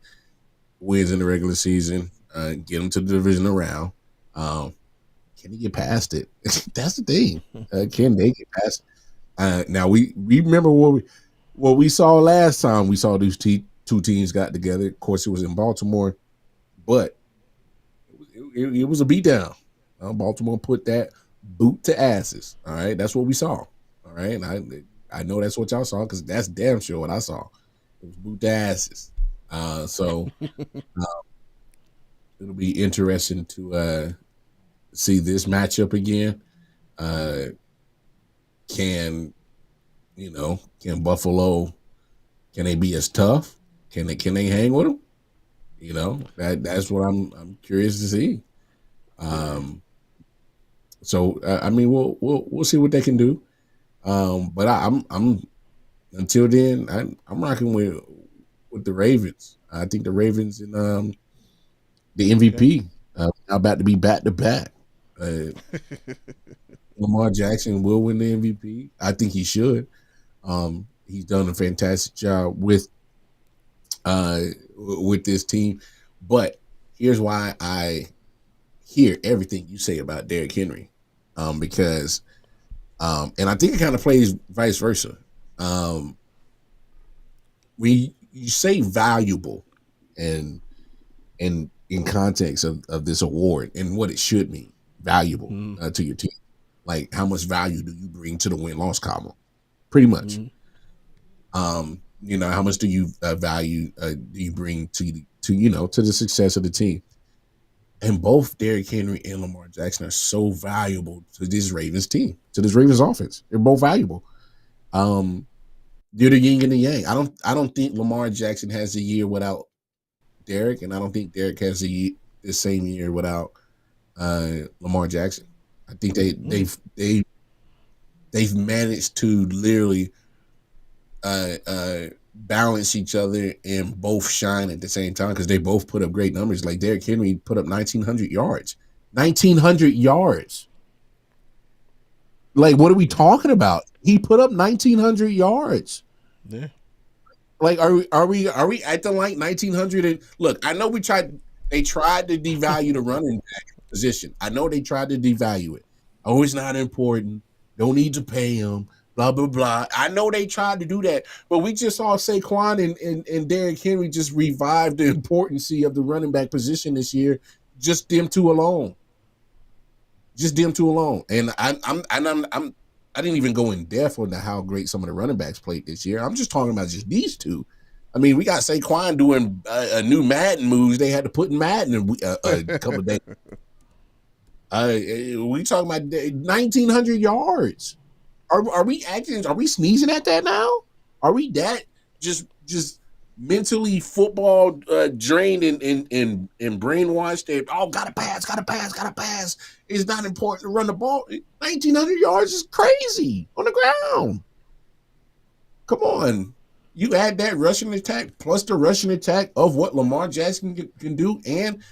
wins in the regular season. Get him to the divisional round. Can he get past it? That's the thing. Can they get past it? Now we remember what we saw last time. We saw these two teams got together. Of course, it was in Baltimore, but it was a beatdown. Baltimore put that boot to asses. All right, that's what we saw. All right, and I know that's what y'all saw because that's damn sure what I saw. It was boot to asses. So it'll be interesting to see this matchup again. Can can Buffalo, can they be as tough? Can they hang with them? That's what I'm curious to see. So I mean we'll see what they can do. But Until then, I'm rocking with the Ravens. I think the Ravens and the Okay. MVP are about to be back to back. Lamar Jackson will win the MVP. I think he should. He's done a fantastic job uh, with this team. But here's why I hear everything you say about Derrick Henry, because and I think it kind of plays vice versa. Um, we you say valuable, and in context of this award and what it should mean, valuable Mm-hmm. to your team. Like, how much value do you bring to the win loss column? Pretty much. Mm-hmm. How much do you value do you bring to the success of the team? And both Derrick Henry and Lamar Jackson are so valuable to this Ravens team, to this Ravens offense. They're both valuable. Um, they're the yin and the yang. I don't think Lamar Jackson has a year without Derrick, and I don't think Derrick has the same year without Lamar Jackson. I think they've managed to literally balance each other and both shine at the same time because they both put up great numbers. Like Derrick Henry put up 1,900 yards. 1,900 yards. Like, what are we talking about? He put up 1,900 yards. Yeah. Like, are we acting like 1,900? And look, I know they tried to devalue the running back position. I know they tried to devalue it. Oh, it's not important. Don't need to pay him. Blah blah blah. I know they tried to do that, but we just saw Saquon and Derrick Henry just revive the importance of the running back position this year. Just them two alone. Just them two alone. And I didn't even go in depth on how great some of the running backs played this year. I'm just talking about just these two. I mean, we got Saquon doing a new Madden moves they had to put in Madden a couple of days. We talking about 1,900 yards. Are we acting? Are we sneezing at that now? Are we that just mentally football drained and brainwashed that gotta pass. It's not important to run the ball. 1,900 yards is crazy on the ground. Come on. You add that rushing attack plus the rushing attack of what Lamar Jackson can do. And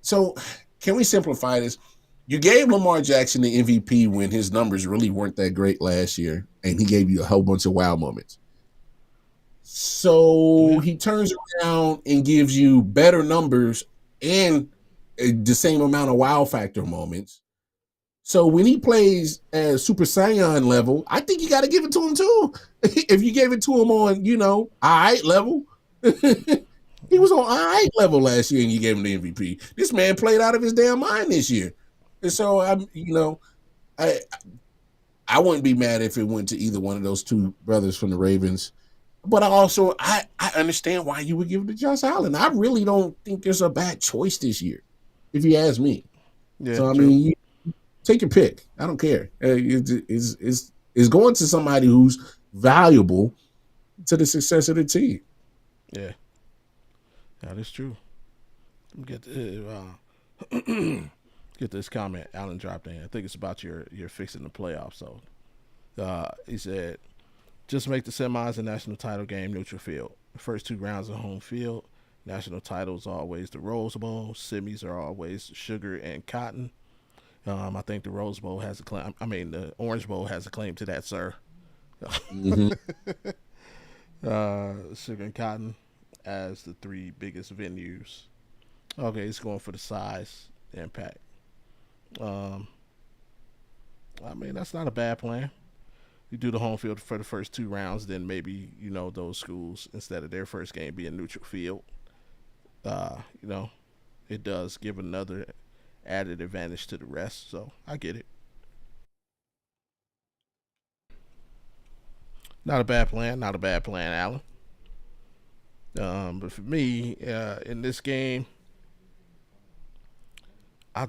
so, can we simplify this? You gave Lamar Jackson the MVP when his numbers really weren't that great last year, and he gave you a whole bunch of wow moments. So Yeah. he turns around and gives you better numbers and the same amount of wow factor moments. So when he plays at Super Saiyan level, I think you got to give it to him too. If you gave it to him on, all right level, he was on all right level last year and you gave him the MVP. This man played out of his damn mind this year. And so I wouldn't be mad if it went to either one of those two brothers from the Ravens. But I understand why you would give it to Josh Allen. I really don't think there's a bad choice this year, if you ask me. Yeah. So I True. mean, take your pick. I don't care. It's going to somebody who's valuable to the success of the team. Yeah. That is true. Get get this comment Alan dropped in. I think it's about your fixing the playoffs. So he said, just make the semis a national title game neutral field. The first two rounds are home field. National titles are always the Rose Bowl. Semis are always sugar and cotton. I think the Rose Bowl has a claim. I mean, the Orange Bowl has a claim to that, sir. Mm-hmm. Sugar and cotton as the three biggest venues. Okay, it's going for the size, the impact. Um, I mean, that's not a bad plan. You do the home field for the first two rounds, then maybe those schools instead of their first game being neutral field. Uh, you know, it does give another added advantage to the rest. So I get it. Not a bad plan. Not a bad plan, Alan. But for me, in this game, I,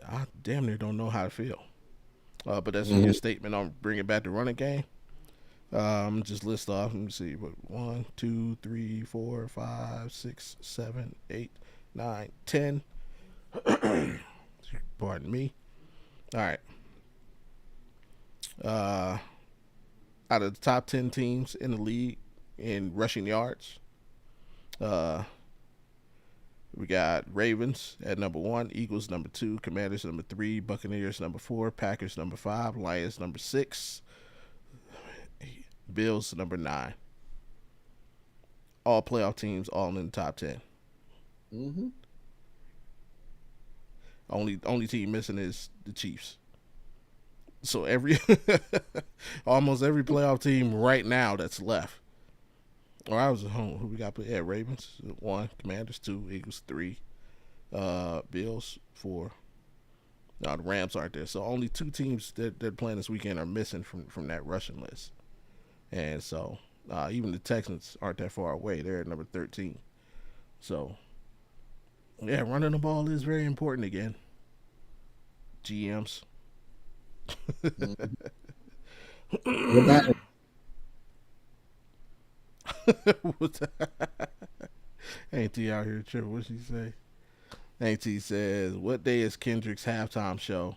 I damn near don't know how to feel. But that's your Mm-hmm. statement on bringing back the running game. Just list off. Let me see. What, 1, 2, 3, 4, 5, 6, 7, 8, 9, 10. Pardon me. All right. Uh, out of the top 10 teams in the league in rushing yards. Uh, we got Ravens at number one, Eagles number two, Commanders number three, Buccaneers number four, Packers number five, Lions number six, Bills number nine. All playoff teams, all in the top 10. Mm-hmm. Only team missing is the Chiefs. So every almost every playoff team right now that's left. Or I was at home. Who we got? Yeah, Ravens one, Commanders two, Eagles three, Bills four. No, the Rams aren't there. So only two teams that are playing this weekend are missing from that Russian list. And so even the Texans aren't that far away. They're at number 13. So yeah, running the ball is very important again. GMs. What about Ain't he out here tripping? What she say? Ain't he says, what day is Kendrick's halftime show?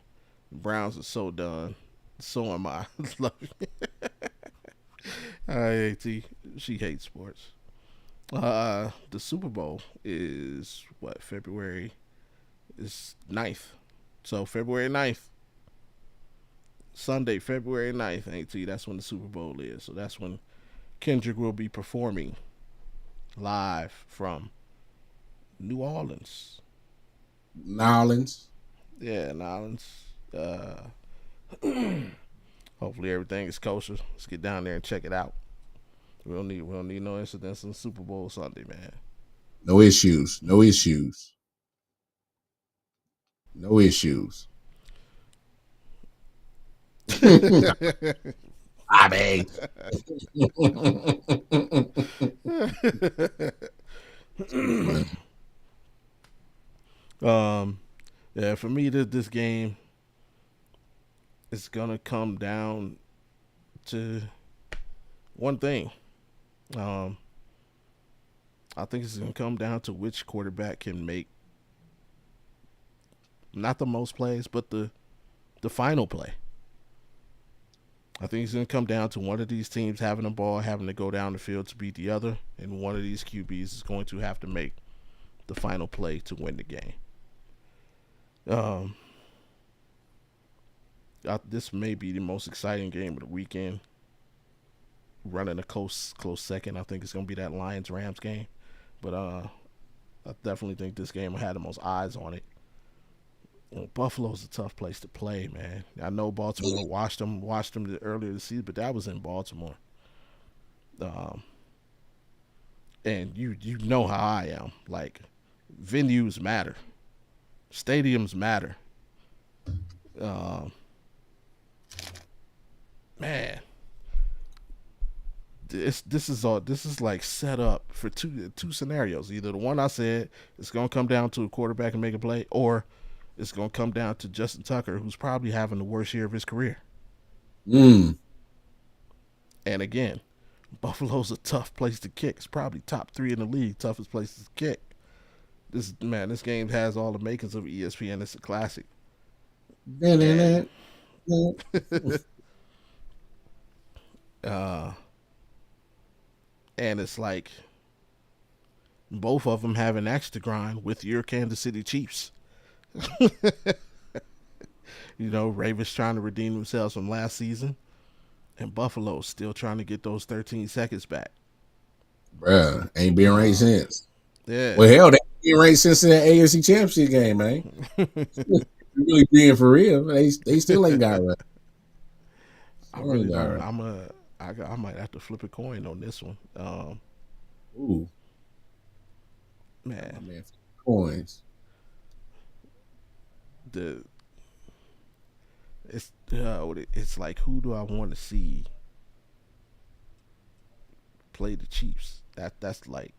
The Browns are so done. So am I. Love you. AT. She hates sports. The Super Bowl is what, February is 9th. So February 9th. Sunday, February 9th, AT. That's when the Super Bowl is. So that's when Kendrick will be performing live from New Orleans. Nolans? Yeah, New Orleans. Hopefully everything is kosher. Let's get down there and check it out. We don't need no incidents on Super Bowl Sunday, man. No issues. No issues. No issues. I mean. Yeah, for me, this game is gonna come down to one thing. Um, I think it's gonna come down to which quarterback can make not the most plays, but the final play. I think it's going to come down to one of these teams having the ball, having to go down the field to beat the other, and one of these QBs is going to have to make the final play to win the game. This may be the most exciting game of the weekend. Running a close second, I think it's going to be that Lions Rams game, but I definitely think this game had the most eyes on it. Buffalo's a tough place to play, man. I know Baltimore watched them earlier this season, but that was in Baltimore. And you know how I am. Like, venues matter, stadiums matter. Man, this is like set up for two scenarios. Either the one I said, it's gonna come down to a quarterback and make a play, or it's going to come down to Justin Tucker, who's probably having the worst year of his career. And again, Buffalo's a tough place to kick. It's probably top 3 in the league, toughest places to kick. This game has all the makings of ESPN. It's a classic. And, and it's like both of them have an axe to grind with your Kansas City Chiefs. Ravens trying to redeem themselves from last season, and Buffalo's still trying to get those 13 seconds back. Bruh, ain't been right since. Yeah. Well, hell, they ain't been right since the AFC Championship game, man. Really being for real, they still ain't got it right. I really don't. Right. I might have to flip a coin on this one. Ooh, man, coins. It's like, who do I want to see play the Chiefs? That's like,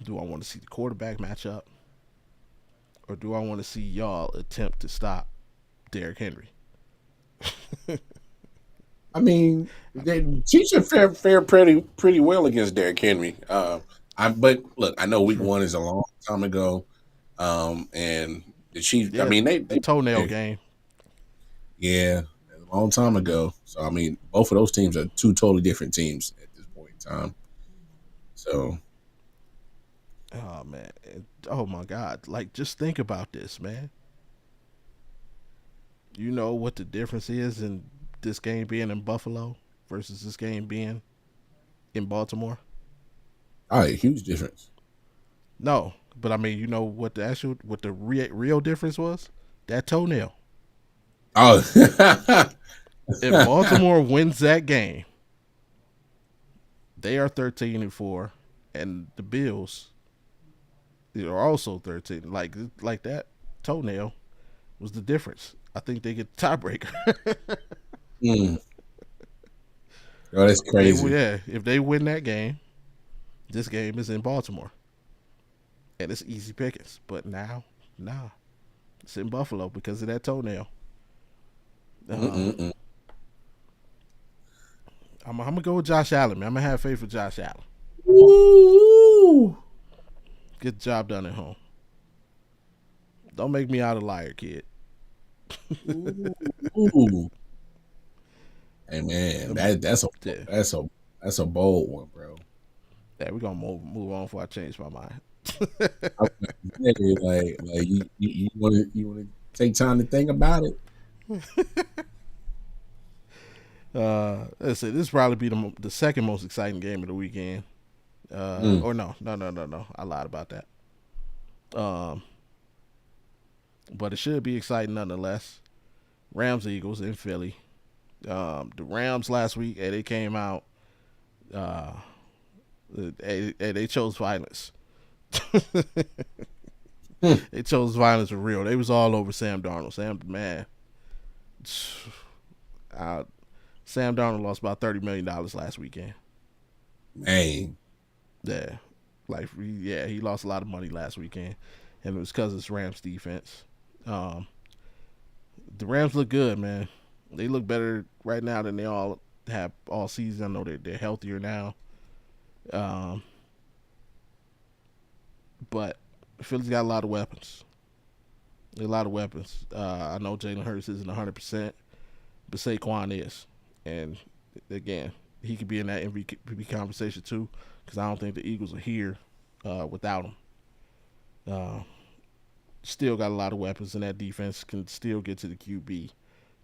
do I want to see the quarterback match up, or do I want to see y'all attempt to stop Derrick Henry? I mean, the Chiefs have fared pretty well against Derrick Henry. But look, I know week 1 is a long time ago, and the Chiefs. Yeah, I mean, they toenail game. Yeah, a long time ago. So I mean, both of those teams are two totally different teams at this point in time. So Oh man. Oh my God. Like just think about this, man. You know what the difference is in this game being in Buffalo versus this game being in Baltimore? all right, huge difference. No, but I mean, you know what the real difference was? That toenail. Oh, If Baltimore wins that game, they are 13-4, and the Bills are also 13. Like that toenail was the difference. I think they get the tiebreaker. mm. Oh, that's crazy. If they win that game, this game is in Baltimore, and it's easy pickings. But now, nah, it's in Buffalo because of that toenail. Uh, Mm-mm-mm. I'm gonna go with Josh Allen, man. I'm gonna have faith with Josh Allen. Ooh. Get the job done at home. Don't make me out a liar, kid. Ooh. Hey man, that's a Yeah, that's a that's a bold one, bro. we're gonna move on before I change my mind. I was gonna say, like you want to take time to think about it. Let's see. This probably be the second most exciting game of the weekend. Mm. Or no. I lied about that. Um, but it should be exciting nonetheless. Rams Eagles in Philly. The Rams last week, they came out. Uh, they chose violence. Hmm. They chose violence for real. They was all over Sam Darnold. Man, uh, Sam Darnold lost about $30 million last weekend. Man, Yeah, he lost a lot of money last weekend, and it was because of this Rams defense. Um, the Rams look good, man. They look better right now than they all have all season. I know they're healthier now. Um, but Philly's got a lot of weapons. A lot of weapons. I know Jalen Hurts isn't 100%, but Saquon is, and again, he could be in that MVP conversation too. Because I don't think the Eagles are here without him. Uh, Still got a lot of weapons, and that defense can still get to the QB.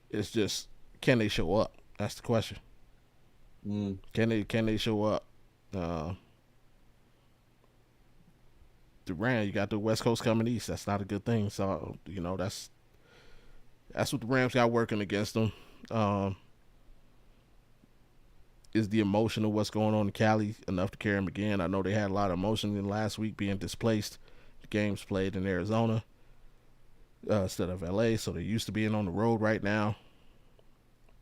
It's just, can they show up? That's the question. mm. Can they show up? The Rams, you got the West Coast coming east. That's not a good thing. So that's what the Rams got working against them. Is the emotion of what's going on in Cali enough to carry them again? I know they had a lot of emotion in last week being displaced. The games played in Arizona instead of LA, so they're used to being on the road right now.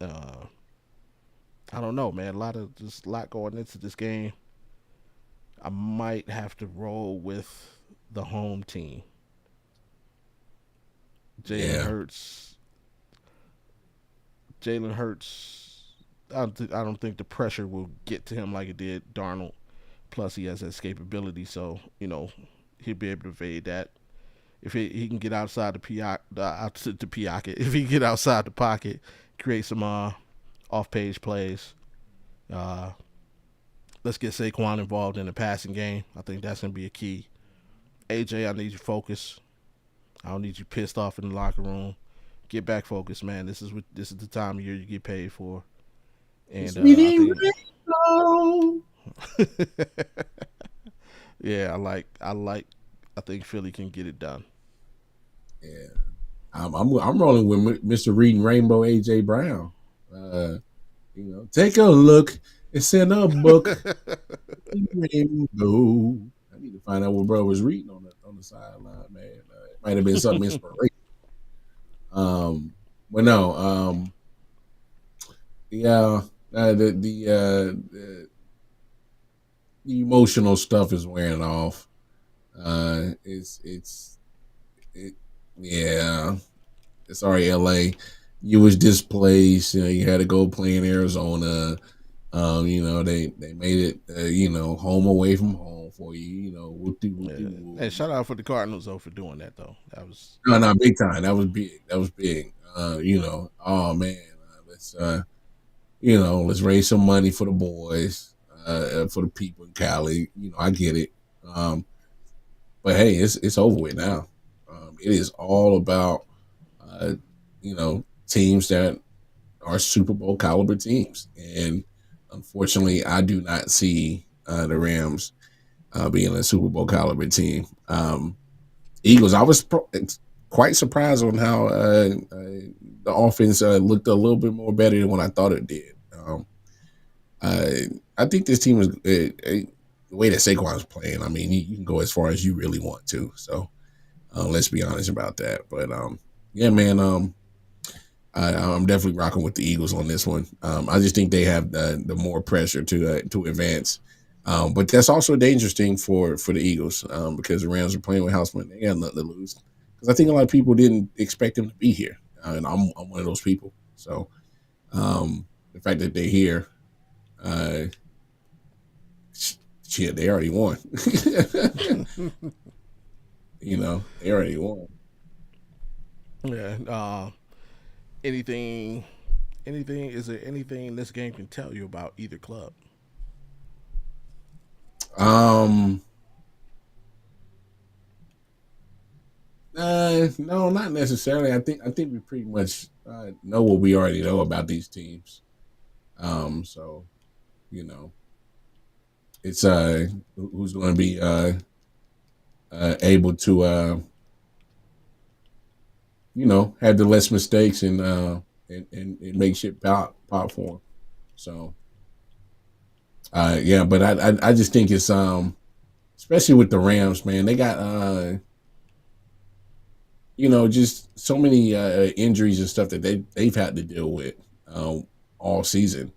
I don't know, man. A lot going into this game. I might have to roll with the home team. Jalen Yeah. Hurts. Jalen Hurts. I don't think the pressure will get to him like it did Darnold. Plus, he has escapability, so he'll be able to evade that. If he can get outside the pocket, if he can get outside the pocket, create some off-page plays. Uh, let's get Saquon involved in the passing game. I think that's gonna be a key. AJ, I need you focused. I don't need you pissed off in the locker room. Get back focused, man. This is the time of year you get paid for. And yeah, I think Philly can get it done. Yeah, I'm rolling with Mr. Reading Rainbow AJ Brown. Take a look. It's in a book. Rainbow. I need to find out what bro was reading on the sideline, man. It might have been something inspirational. But no, yeah, the emotional stuff is wearing off. Yeah. Sorry, LA. You was displaced. You had to go play in Arizona. They made it. Home away from home for you. Whoop-de-whoop-de-whoop. And shout out for the Cardinals though for doing that though. That was No, big time. That was big. Oh man, let's raise some money for the boys, for the people in Cali. I get it. But hey, it's over with now. It is all about teams that are Super Bowl caliber teams, and unfortunately, I do not see the Rams being a Super Bowl caliber team. Eagles, I was quite surprised on how the offense looked a little bit more better than what I thought it did. I think this team is the way that Saquon is playing. I mean, you can go as far as you really want to. So let's be honest about that. But yeah, man, I'm definitely rocking with the Eagles on this one. I just think they have the more pressure to advance. But that's also a dangerous thing for the Eagles because the Rams are playing with Houseman. They got nothing to lose. Because I think a lot of people didn't expect them to be here, and I'm one of those people. So the fact that they're here, shit, they already won. They already won. Yeah. Anything? Is there anything this game can tell you about either club? No, not necessarily. I think we pretty much know what we already know about these teams. So it's who's going to be able to have the less mistakes and make shit pop for them. So yeah, but I just think it's especially with the Rams, man, they got just so many injuries and stuff that they've had to deal with all season.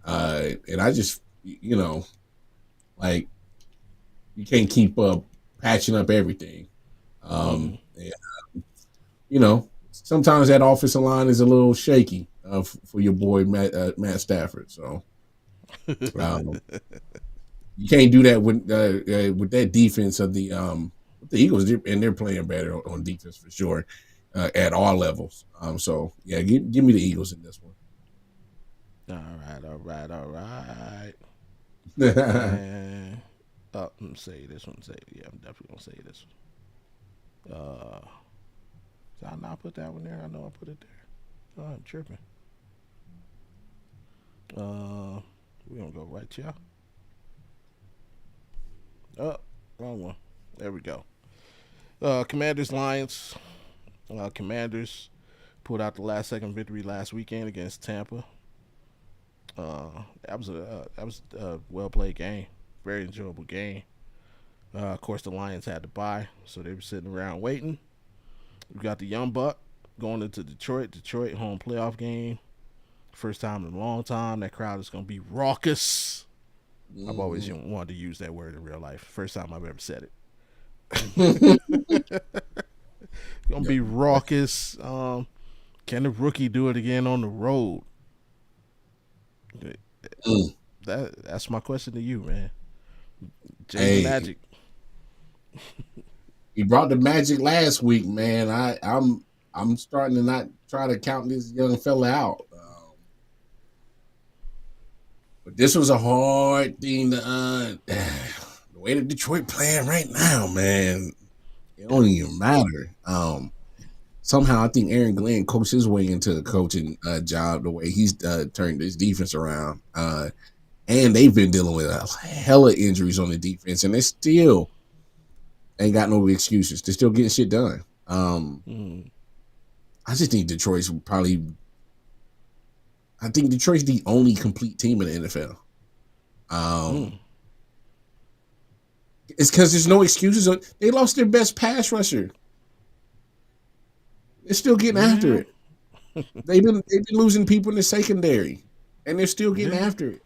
And I just, like you can't keep patching up everything. And, sometimes that offensive line is a little shaky for your boy Matt Stafford. So you can't do that with that defense of the Eagles, and they're playing better on defense for sure at all levels. So yeah, give me the Eagles in this one. All right. And I'm gonna say this one. Yeah, I'm definitely gonna say this one. Did I not put that one there? I know I put it there. Oh, I'm tripping. We're gonna go right here. Oh, wrong one. There we go. Commanders Lions. Commanders pulled out the last second victory last weekend against Tampa. That was a well played game, very enjoyable game. Of course, the Lions had to bye, so they were sitting around waiting. We got the Young Buck going into Detroit. Detroit home playoff game. First time in a long time. That crowd is going to be raucous. I've always wanted to use that word in real life. First time I've ever said it. Gonna be raucous. Can the rookie do it again on the road? That's my question to you, man. Jay Magic. He brought the magic last week, man. I'm starting to not try to count this young fella out. But this was a hard thing to the way that Detroit playing right now, man. It don't even matter. Somehow I think Aaron Glenn coached his way into the coaching job the way he's turned his defense around. And they've been dealing with a hella injuries on the defense, and they still ain't got no excuses. They're still getting shit done. I just think Detroit's probably. I think Detroit's the only complete team in the NFL. It's because there's no excuses. They lost their best pass rusher. They're still getting after it. They've been losing people in the secondary, and they're still getting after it.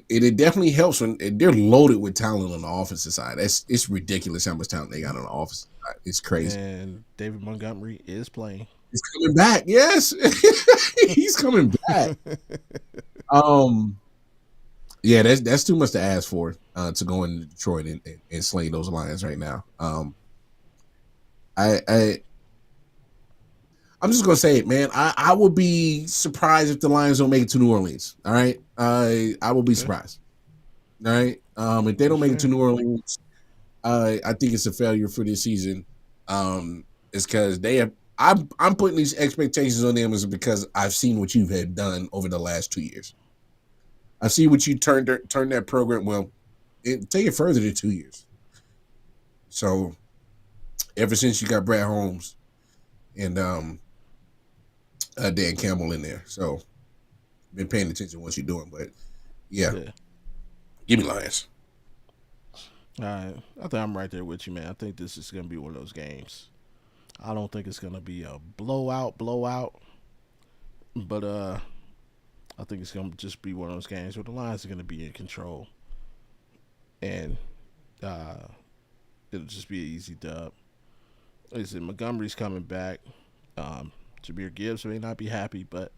It definitely helps when they're loaded with talent on the offensive side. It's ridiculous how much talent they got on the offensive side. It's crazy. And David Montgomery is playing. He's coming back. Yes, he's coming back. Yeah, that's too much to ask for to go into Detroit and slay those Lions right now. I'm just gonna say it, man. I would be surprised if the Lions don't make it to New Orleans. All right, I will be Okay, surprised. All right, if they don't that's make it to fair. New Orleans, I think it's a failure for this season. It's because they have. I'm putting these expectations on them is because I've seen what you have done over the last 2 years. I see what you turned that program. Well, take it further than 2 years. So ever since you got Brad Holmes and Dan Campbell in there, so been paying attention to what you're doing. But yeah, Yeah. give me Lions. All right. I think I'm right there with you, man. I think this is gonna be one of those games. I don't think it's gonna be a blowout, but I think it's gonna just be one of those games where the Lions are gonna be in control, and uh, it'll just be an easy dub. Like I said, Montgomery's coming back. Um, Jameer Gibbs may not be happy, but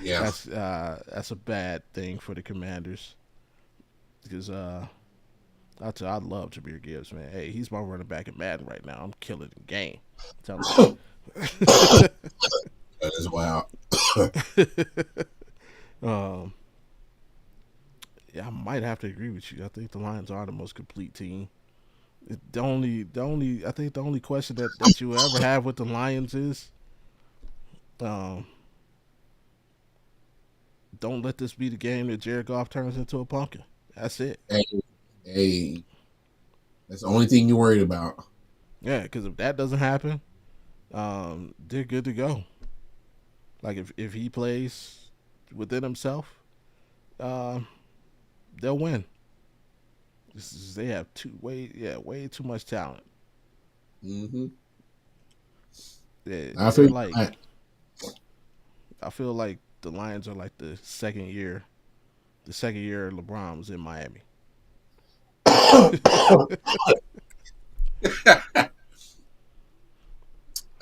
Yeah. that's a bad thing for the Commanders because I love Jameer Gibbs, man. Hey, he's my running back in Madden right now. I'm killing the game. I'm telling That is wild. you. um, yeah, I might have to agree with you. I think the Lions are the most complete team. I think the only question that you ever have with the Lions is, um, don't let this be the game that Jared Goff turns into a pumpkin. That's it. Hey, hey, that's the only thing you're worried about. Yeah, because if that doesn't happen, they're good to go. Like if he plays within himself, uh, they'll win. They have way too much talent. Mm-hmm. They, I they're feel like I feel like the Lions are like the second year LeBron was in Miami.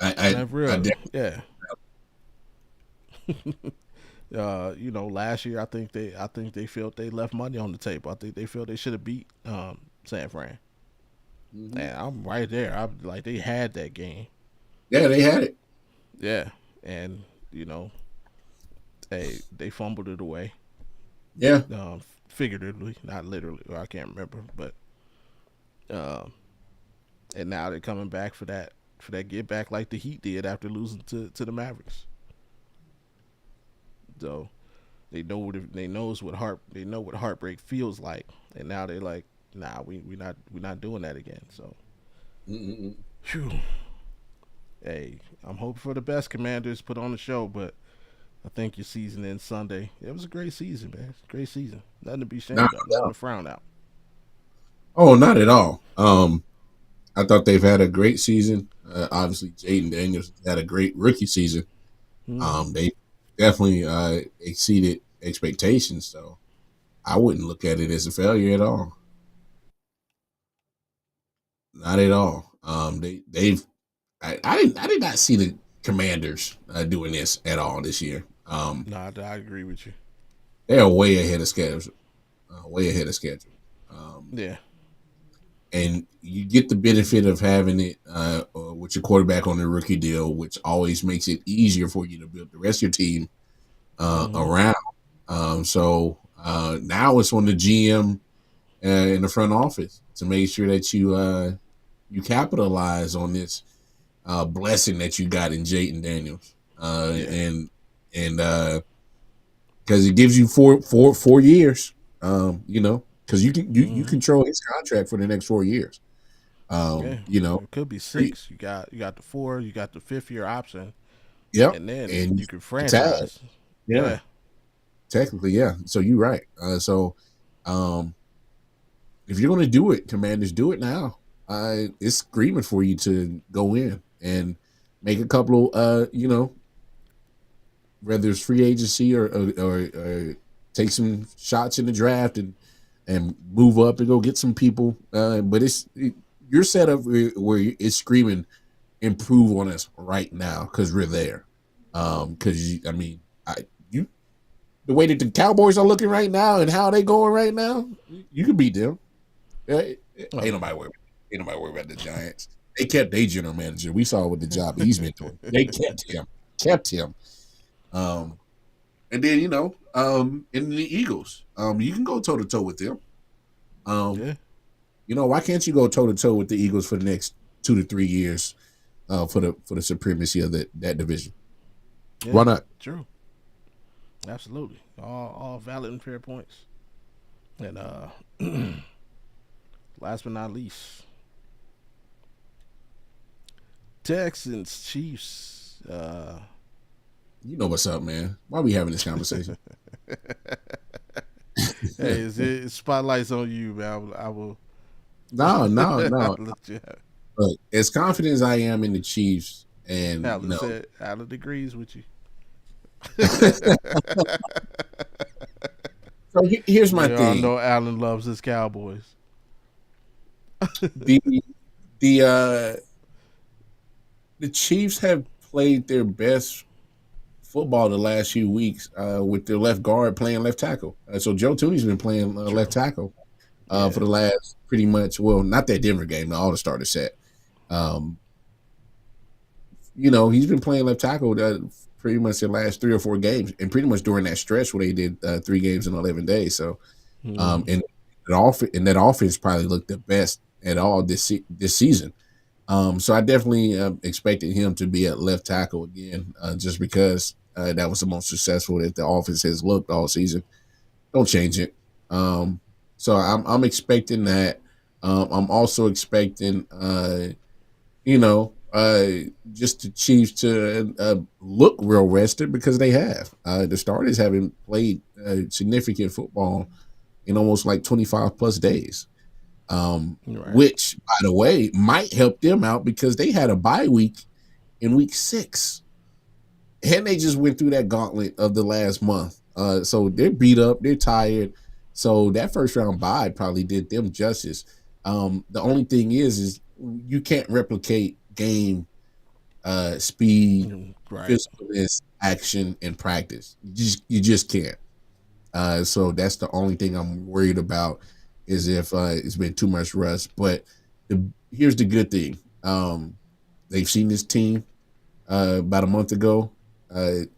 I, That's I real. Yeah. Last year I think they felt they left money on the table. I think they felt they should have beat San Fran. mm-hmm. And I'm right there. I'm like they had that game. Yeah, they had it. Yeah. And you know, they fumbled it away. Yeah, Figuratively, not literally. Or I can't remember, but um, and now they're coming back for that get back like the Heat did after losing to the Mavericks. So they know what heartbreak feels like, and now they're like, nah, we not doing that again. So, mm-hmm. phew. Hey, I'm hoping for the best. Commanders put on the show, but I think your season ends Sunday. It was a great season, man. Great season. Nothing to be Not ashamed of. at Nothing to all. frown out. Oh, not at all. I thought they've had a great season. Obviously, Jaden Daniels had a great rookie season. Mm-hmm. They definitely exceeded expectations. So I wouldn't look at it as a failure at all. Not at all. They've I did not see the Commanders doing this at all this year. No, I agree with you. They're way ahead of schedule. Way ahead of schedule. Um, Yeah. and you get the benefit of having it with your quarterback on the rookie deal, which always makes it easier for you to build the rest of your team Mm-hmm. around. Now it's on the GM in the front office to make sure that you capitalize on this blessing that you got in Jayden Daniels, Yeah. and because it gives you four years, because you Mm-hmm. control his contract for the next 4 years. Yeah. You know, It could be 6. You got the 4. You got the 5th year option, yep, and then and you can tag, franchise. yeah, Yeah. technically, yeah. So you're right. Um, if you're going to do it, Commanders, do it now. It's screaming for you to go in and make a couple of, whether it's free agency or take some shots in the draft and move up and go get some people. But you're set up where it's screaming improve on us right now because we're there. Because I mean, you the way that the Cowboys are looking right now and how they going right now, you can beat them. Ain't Oh, nobody worried. Ain't nobody worried about the Giants. They kept their general manager. We saw what the job he's been doing. They kept him. Um, and then in the Eagles, you can go toe to toe with them. Yeah, Why can't you go toe to toe with the Eagles for the next 2 to 3 years for the supremacy of that division? yeah, Why not? true, absolutely, all valid and fair points. And last but not least, Texans Chiefs. You know what's up, man. Why are we having this conversation? Hey, spotlights on you, man. I will. No, no, I'll no. let you have. Look, as confident as I am in the Chiefs, and Alan said Alan agrees with you. so here's my We all thing: know Alan loves his Cowboys. the the uh, the Chiefs have played their best football the last few weeks with their left guard playing left tackle. So Joe Tooney's been playing left True. tackle Yeah. for the last pretty much, well, not that Denver game, the All Starter set. Um, he's been playing left tackle pretty much the last 3 or 4 games, and pretty much during that stretch where they did 3 games in 11 days. So, and that offense probably looked the best at all this season. So I definitely expected him to be at left tackle again, just because that was the most successful that the offense has looked all season. Don't change it. So I'm expecting that. I'm also expecting, just the Chiefs to look real rested because they have. The starters haven't played significant football in almost like 25 plus days. Right. Which, by the way, might help them out because they had a bye week in week 6. And they just went through that gauntlet of the last month. So they're beat up, they're tired. So that first round bye probably did them justice. The only thing is you can't replicate game speed, Right. physicalness, action, and practice. You just can't. So that's the only thing I'm worried about is if it's been too much rust. But here's the good thing: they've seen this team about a month ago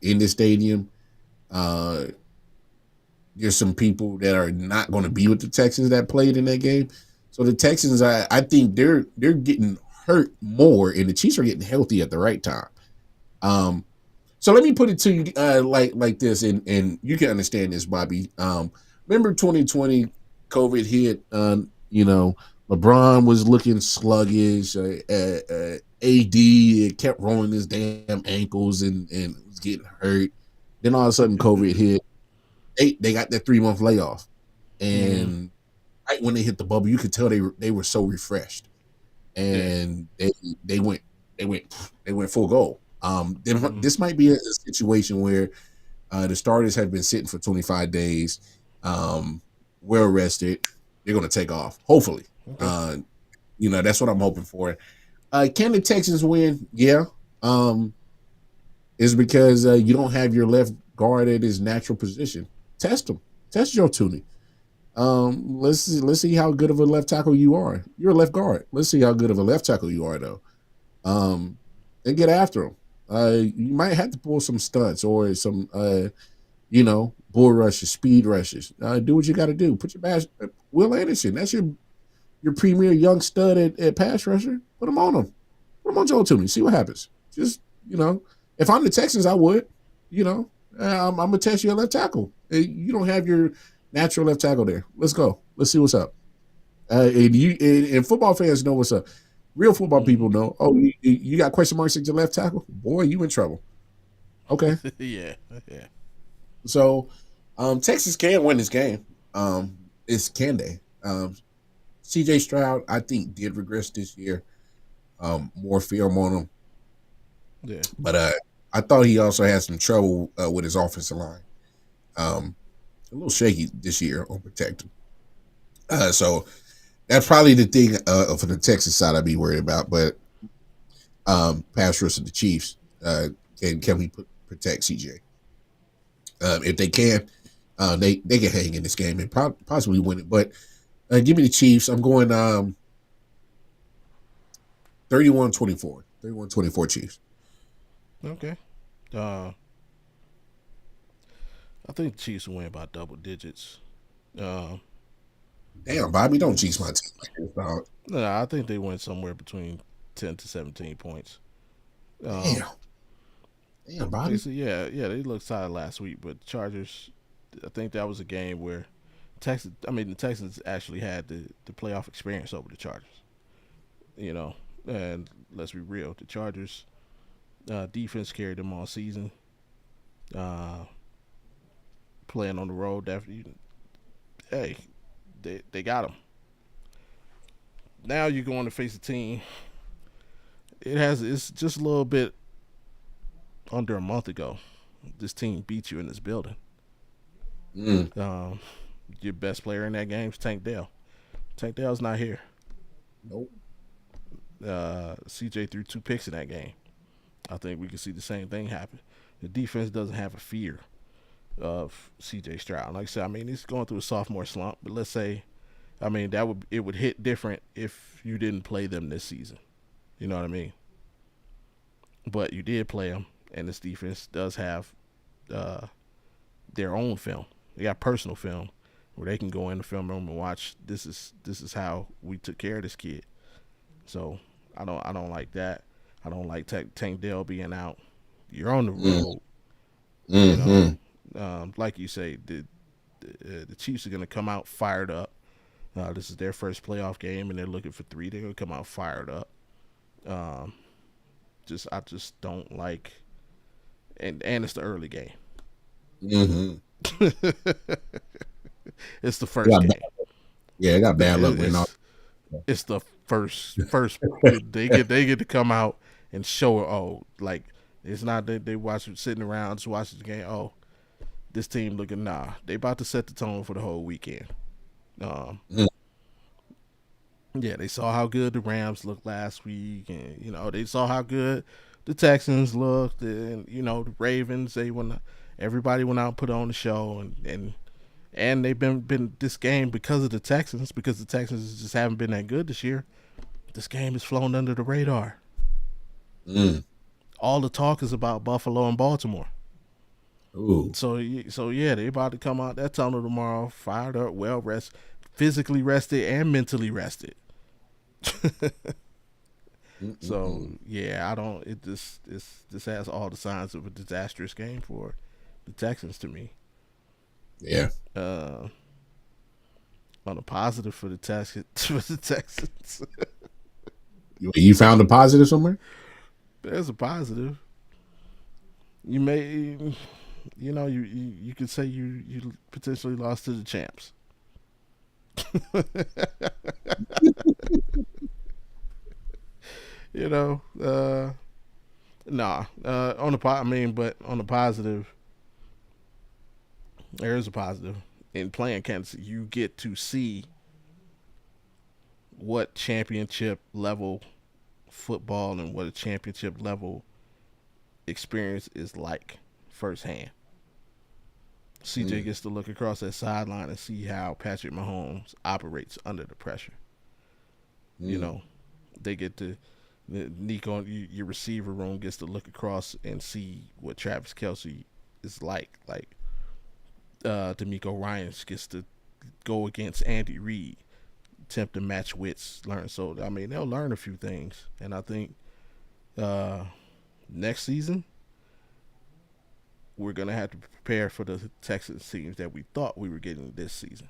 in the stadium. Uh, there's some people that are not going to be with the Texans that played in that game. So the Texans, I think they're getting hurt more, and the Chiefs are getting healthy at the right time. Um, so let me put it to you like this, and you can understand this, Bobby. Remember 2020, COVID hit. LeBron was looking sluggish. AD kept rolling his damn ankles and was getting hurt. Then all of a sudden, COVID hit. They got that 3-month layoff, and right when they hit the bubble, you could tell they were so refreshed, and they went full goal. This might be a situation where the starters have been sitting for 25 days, well rested. They're going to take off, hopefully. Okay. That's what I'm hoping for. Can the Texans win? Yeah. It's because you don't have your left guard at his natural position. Test him. Test Joe Tooney. Let's see how good of a left tackle you are. You're a left guard. Let's see how good of a left tackle you are, though. And get after him. You might have to pull some stunts or some, bull rushes, speed rushes. Do what you got to do. Put your bash. Will Anderson. That's your premier young stud at pass rusher. Put him on him. Put him on Joe Tooney. See what happens. Just if I'm the Texans, I would. I'm gonna test your left tackle. You don't have your natural left tackle there. Let's go. Let's see what's up. And football fans know what's up. Real football people know. Oh, you got question marks at your left tackle? Boy, you in trouble. Okay. Yeah. So, Texas can win this game. Can they? C.J. Stroud, I think, did regress this year. More film on him. Yeah. But I thought he also had some trouble with his offensive line. A little shaky this year on protecting. So that's probably the thing for the Texas side I'd be worried about. But pass rush of the Chiefs, can we protect CJ? If they can, they can hang in this game and possibly win it. But give me the Chiefs. I'm going 31-24. 31-24 Chiefs. Okay. I think the Chiefs will win by double digits. Damn, Bobby, don't cheat my team like this, dog. No, I think they win somewhere between 10 to 17 points. Damn. Damn, Bobby. Yeah, they looked solid last week, but the Chargers, I think that was a game where the Texans actually had the playoff experience over the Chargers. And let's be real, the Chargers defense carried them all season. Playing on the road, definitely. Hey, they got them. Now you're going to face a team. It's just a little bit under a month ago. This team beat you in this building. Your best player in that game is Tank Dell. Tank Dell's not here. Nope. CJ threw 2 picks in that game. I think we can see the same thing happen. The defense doesn't have a fear of CJ Stroud. Like I said, he's going through a sophomore slump, but let's say, it would hit different if you didn't play them this season. You know what I mean? But you did play them, and this defense does have their own film. They got personal film where they can go in the film room and watch. This is how we took care of this kid. So I don't like that. I don't like Tank Dell being out. You're on the road. Like you say, the Chiefs are going to come out fired up. This is their first playoff game, and they're looking for 3. They're going to come out fired up. I just don't like, and it's the early game. It's the first game. Yeah, it got bad luck. It's the first. They get to come out and show it. Oh, like it's not that they watch it sitting around just watching the game. Oh, this team looking they about to set the tone for the whole weekend. Yeah, they saw how good the Rams looked last week, and they saw how good the Texans looked, and the Ravens. Everybody went out and put on the show, and they've been this game because the Texans just haven't been that good this year. This game has flown under the radar. All the talk is about Buffalo and Baltimore. Ooh. So yeah, they about to come out that tunnel tomorrow, fired up, well rested, physically rested and mentally rested. So yeah, this has all the signs of a disastrous game for the Texans to me. Yeah. On a positive for the Texans. You found a positive somewhere? There's a positive. You may, you could say you potentially lost to the champs. On the positive, there's a positive. In playing Kansas City, you get to see what championship level football and what a championship level experience is like firsthand. CJ gets to look across that sideline and see how Patrick Mahomes operates under the pressure. They get to Nico, your receiver room gets to look across and see what Travis Kelce is like. D'Amico Ryans gets to go against Andy Reid, attempt to match wits, learn. So they'll learn a few things, and I think next season we're gonna have to prepare for the Texans teams that we thought we were getting this season.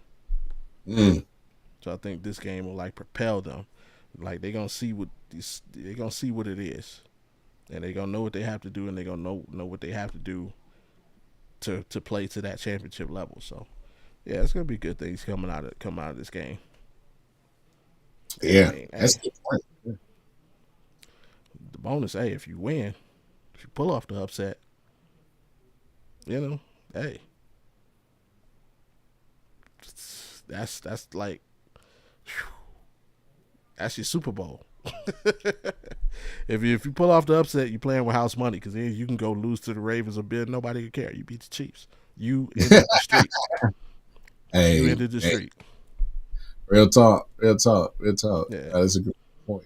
So I think this game will propel them. They're gonna see what it is, and they're gonna know what they have to do, and they're gonna know what they have to do to play to that championship level. So yeah, it's gonna be good things coming out of this game. Yeah, that's a good point. The bonus, if you win, if you pull off the upset, that's like, whew, that's your Super Bowl. If you pull off the upset, you're playing with house money, because then you can go lose to the Ravens or Bill. Nobody can care. You beat the Chiefs. You ended the streak. You ended the streak. Real talk. Yeah. That is a good point.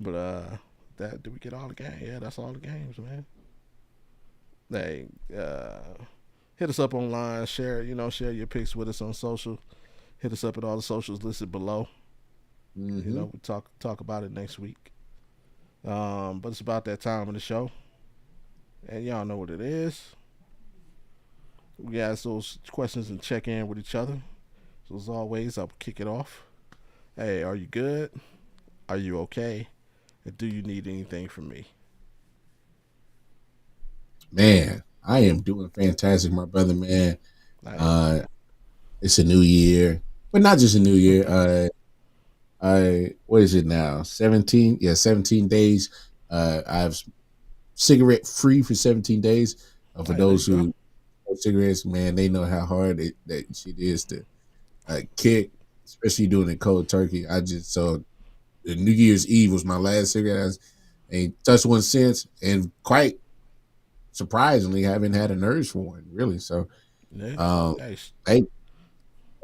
But that did we get all the games? Yeah, that's all the games, man. Hey, hit us up online. Share your pics with us on social. Hit us up at all the socials listed below. Mm-hmm. We talk about it next week. But it's about that time of the show, and y'all know what it is. We ask those questions and check in with each other. So as always, I'll kick it off. Hey, are you good? Are you okay? And do you need anything from me? Man, I am doing fantastic, my brother, man. Hey, Uh, it's a new year, but not just a new year. I what is it now? 17? Yeah, 17 days. I've cigarette free for 17 days. For hey, there those you go. who smoke cigarettes, man, they know how hard that shit is to kick, especially doing it cold turkey. I just so the New Year's Eve was my last cigarette. I ain't touched one since, and quite surprisingly, haven't had an urge for one really. So, Yeah. um, Hey, hey,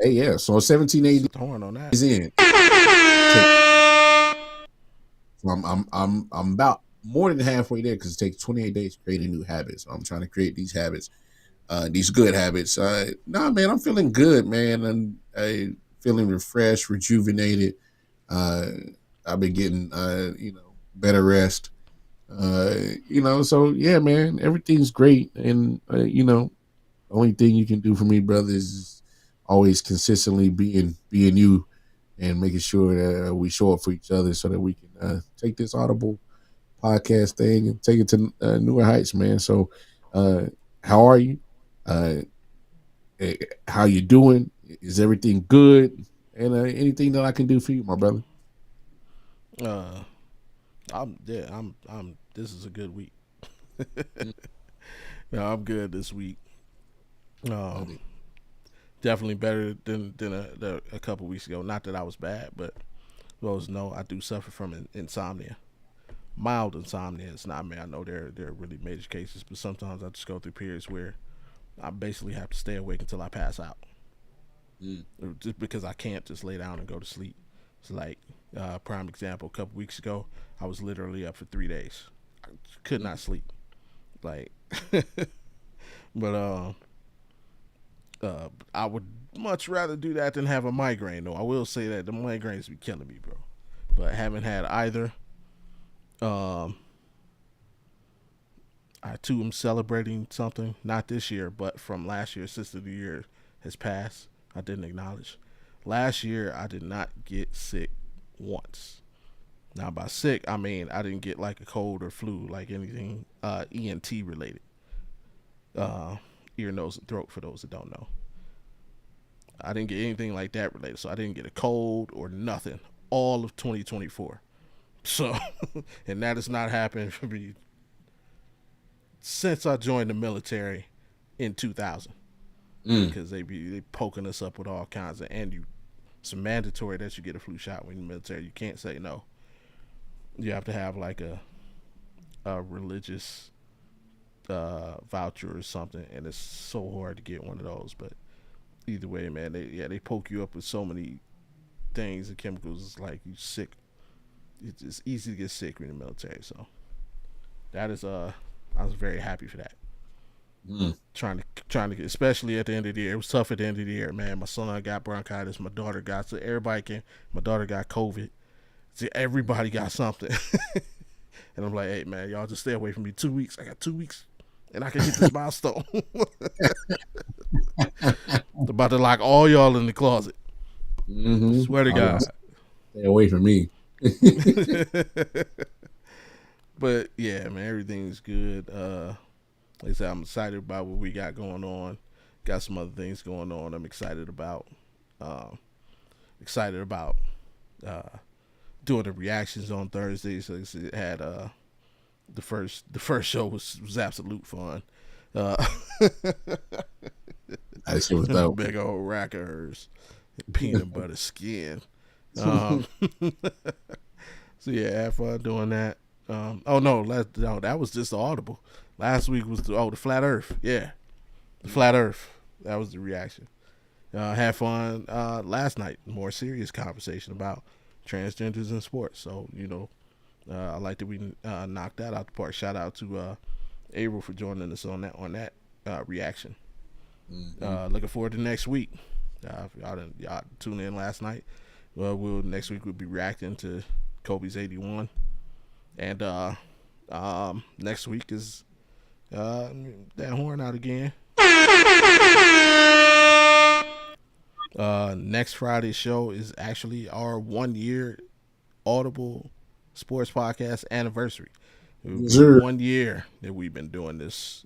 hey, yeah. So 17 sit days the horn on that. in, so I'm about more than halfway there because it takes 28 days to create a new habit. So I'm trying to create these habits, these good habits. Nah, man, I'm feeling good, man. And I feeling refreshed, rejuvenated. Uh, I've been getting, better rest. So yeah, man, everything's great. And, only thing you can do for me, brother, is always consistently being you and making sure that we show up for each other so that we can take this Audible podcast thing and take it to newer heights, man. So, uh, how are you? Uh, how you doing? Is everything good? And anything that I can do for you, my brother? Uh, I'm. This is a good week. No, I'm good this week. Um, Mm. Definitely better than a couple weeks ago. Not that I was bad, but those know I do suffer from insomnia. Mild insomnia. It's not me. I know there are really major cases, but sometimes I just go through periods where I basically have to stay awake until I pass out, Mm. just because I can't just lay down and go to sleep. It's like prime example. A couple weeks ago, I was literally up for 3 days. I could not sleep. Like, but I would much rather do that than have a migraine. Though I will say that the migraines be killing me, bro. But I haven't had either. Um, I too am celebrating something, not this year, but from last year, since the new year has passed. I didn't acknowledge. Last year, I did not get sick once. Now, by sick, I mean I didn't get like a cold or flu, like anything ENT related. Uh, Ear, nose, and throat, for those that don't know. I didn't get anything like that related. So I didn't get a cold or nothing all of 2024. So, and that has not happened for me since I joined the military in 2000, Mm. because they poking us up with all kinds of, and it's mandatory that you get a flu shot when you're in the military. You can't say no. You have to have like a religious voucher or something, and it's so hard to get one of those. But either way, man, they poke you up with so many things and chemicals. It's like you sick. It's easy to get sick when you're in the military. So that is I was very happy for that. Mm. Trying to get, especially at the end of the year. It was tough at the end of the year, man. My son got bronchitis. My daughter got, so everybody can. My daughter got COVID. See, everybody got something. And I'm like, hey man, y'all just stay away from me 2 weeks. I got 2 weeks, and I can hit this milestone. About to lock all y'all in the closet. Mm-hmm. Swear to I was about to God. stay away from me. But yeah, man, everything's good. Like I said, I'm excited about what we got going on. Got some other things going on. I'm excited about. Um, excited about uh, doing the reactions on Thursday. So it had the first show was absolute fun. Uh, That shit was dope. Big old rack of hers, peanut butter skin. Um, so yeah, had fun doing that. Oh no, that was just the Audible. Last week was the flat Earth. Yeah, the flat Earth. That was the reaction. Had fun last night. More serious conversation about transgenders in sports. So I like that we knocked that out the park. Shout out to April for joining us on that reaction. Mm-hmm. Looking forward to next week. If y'all tuned in last night. Well, next week we'll be reacting to Kobe's 81, and next week is that horn out again. Next Friday's show is actually our 1 year Audible Sports Podcast anniversary. It will Yes, be sir. 1 year that we've been doing this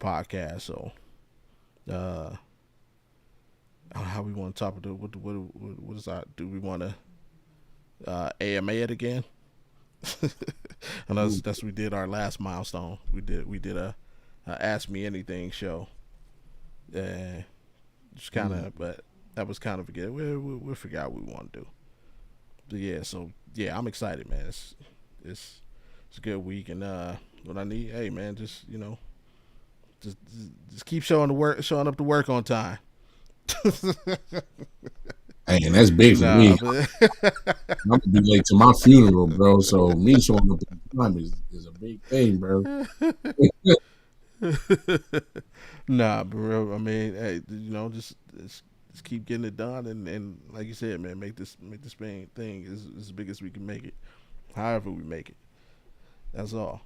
podcast. So, uh, how we want to top it? What is our? Do we want to AMA it again? And that's we did our last milestone. We did a Ask Me Anything show. Just kind of, but that was kind of again. We'll figure out what we want to do. But yeah, so yeah, I'm excited, man. It's it's a good week, and what I need, hey man, just just keep showing up to work on time. Hey, and that's big for Nah, me. but I'm gonna be late to my funeral, bro. So me showing up on time is a big thing, bro. nah, bro. I mean, hey, just keep getting it done, and like you said, man, make this thing as big as we can make it. However we make it, that's all.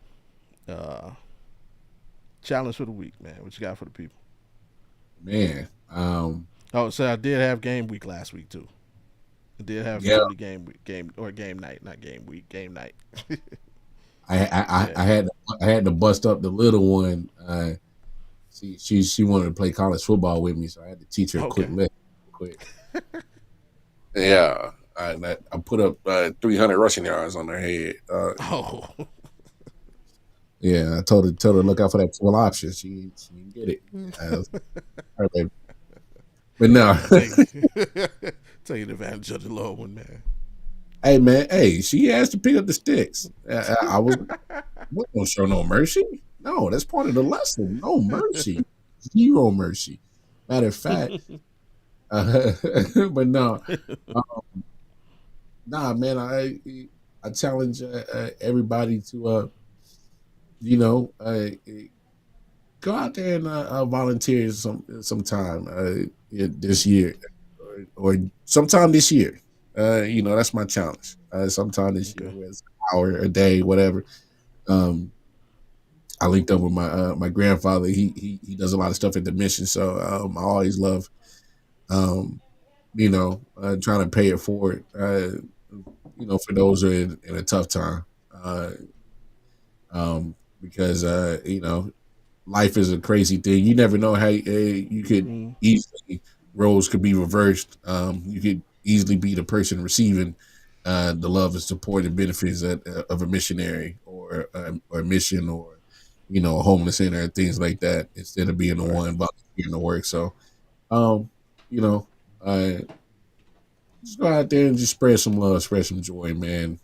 Uh, Challenge for the week, man. What you got for the people? Man, Oh, so I did have game week last week too. I did have yeah, family game night, not game week, game night. I Yeah. had to bust up the little one. She wanted to play college football with me, so I had to teach her a quick Okay. lesson. Quick. Yeah, I put up 300 rushing yards on her head. Oh. Yeah, I told her to look out for that full option. She didn't get it. Uh, all right, but no, Take taking advantage of the low one, man. hey man, hey, she asked to pick up the sticks. I was not gonna show no mercy. No, that's part of the lesson. No mercy, zero mercy. Matter of fact, uh, but no, uh, nah, man. I challenge everybody to you know, go out there and volunteer sometime this year or sometime this year. That's my challenge. Sometime this year, Okay. whether it's an hour, a day, whatever. Um, I linked up with my grandfather. He does a lot of stuff at the mission, so I always love um, trying to pay it forward. For those who are in a tough time. Uh, because life is a crazy thing. You never know how you could Mm, easily roles could be reversed. You could easily be the person receiving the love and support and benefits of a missionary or a mission or a homeless center and things like that instead of being the right. one volunteering to work. So, um, you know, uh, just go out there and just spread some love, spread some joy, man.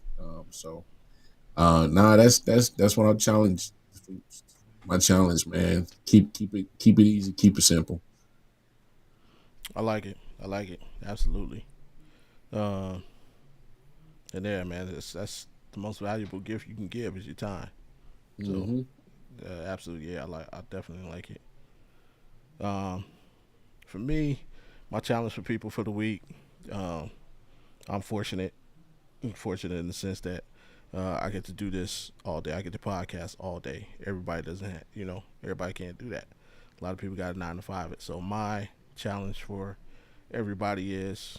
Nah, that's what I'm challenged. My challenge, man. Keep it easy, keep it simple. I like it. I like it. Absolutely. Uh, and yeah, man, that's the most valuable gift you can give is your time. So, Hmm. absolutely, yeah, I definitely like it. Um, for me, my challenge for people for the week, um, I'm fortunate in the sense that I get to do this all day. I get to podcast all day. Everybody doesn't have, everybody can't do that. A lot of people got a 9 to 5. It. So my challenge for everybody is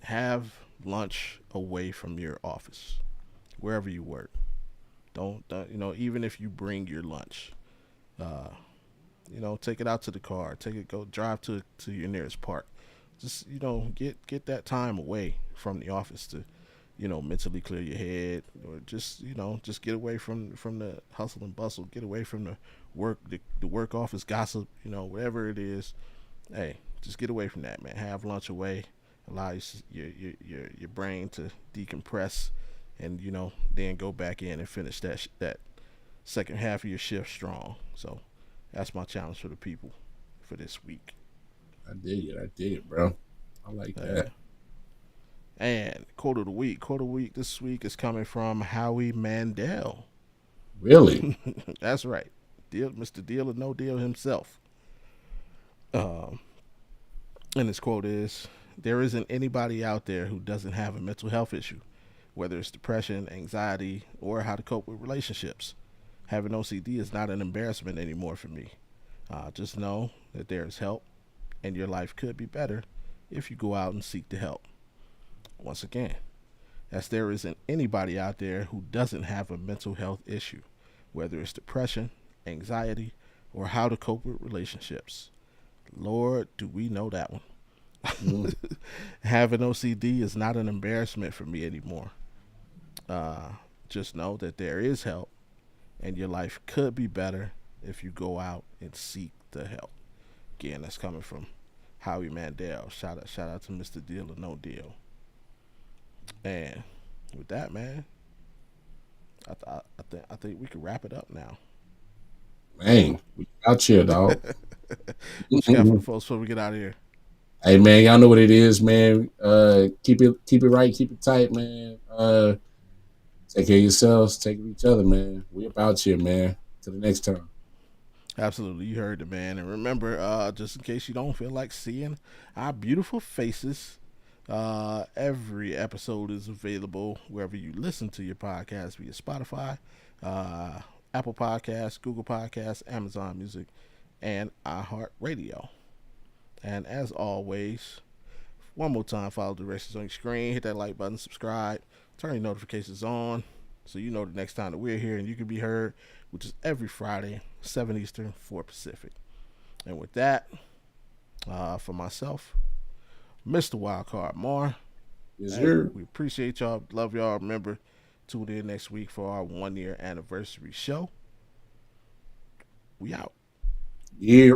have lunch away from your office, wherever you work. Don't even if you bring your lunch, uh, take it out to the car. Go drive to your nearest park. Just get that time away from the office to mentally clear your head, or just get away from the hustle and bustle, get away from the work office gossip, whatever it is. Hey, just get away from that, man. Have lunch away, allow your brain to decompress, and then go back in and finish that second half of your shift strong. So that's my challenge for the people for this week. I dig it, bro. I like uh, that. And quote of the week. Quote of the week this week is coming from Howie Mandel. Really? That's right. Mr. Deal or No Deal himself. Um, and his quote is, there isn't anybody out there who doesn't have a mental health issue, whether it's depression, anxiety, or how to cope with relationships. Having OCD is not an embarrassment anymore for me. Just know that there is help, and your life could be better if you go out and seek the help. Once again, as there isn't anybody out there who doesn't have a mental health issue, whether it's depression, anxiety, or how to cope with relationships. Lord, do we know that one? Mm. Having OCD is not an embarrassment for me anymore. Uh, just know that there is help, and your life could be better if you go out and seek the help. Again, that's coming from Howie Mandel. Shout out to Mr. Deal or No Deal. And with that, man, I think we can wrap it up now. Man, we out here, dog. What you got for the folks before we get out of here? Hey man, y'all know what it is, man. Keep it right, keep it tight, man. Take care of yourselves, take care of each other, man. We about here, man. Till the next time. Absolutely, you heard the man. And remember, just in case you don't feel like seeing our beautiful faces, every episode is available wherever you listen to your podcast via Spotify, uh, Apple Podcasts, Google Podcasts, Amazon Music, and iHeartRadio. And as always, one more time, follow the directions on your screen, hit that like button, subscribe, turn your notifications on so you know the next time that we're here and you can be heard, which is every Friday, 7 Eastern, 4 Pacific. And with that, for myself, Mr. Wildcard Mar, Yes, hey, sir. we appreciate y'all, love y'all. Remember, tune in next week for our 1 year anniversary show. We out. Yeah.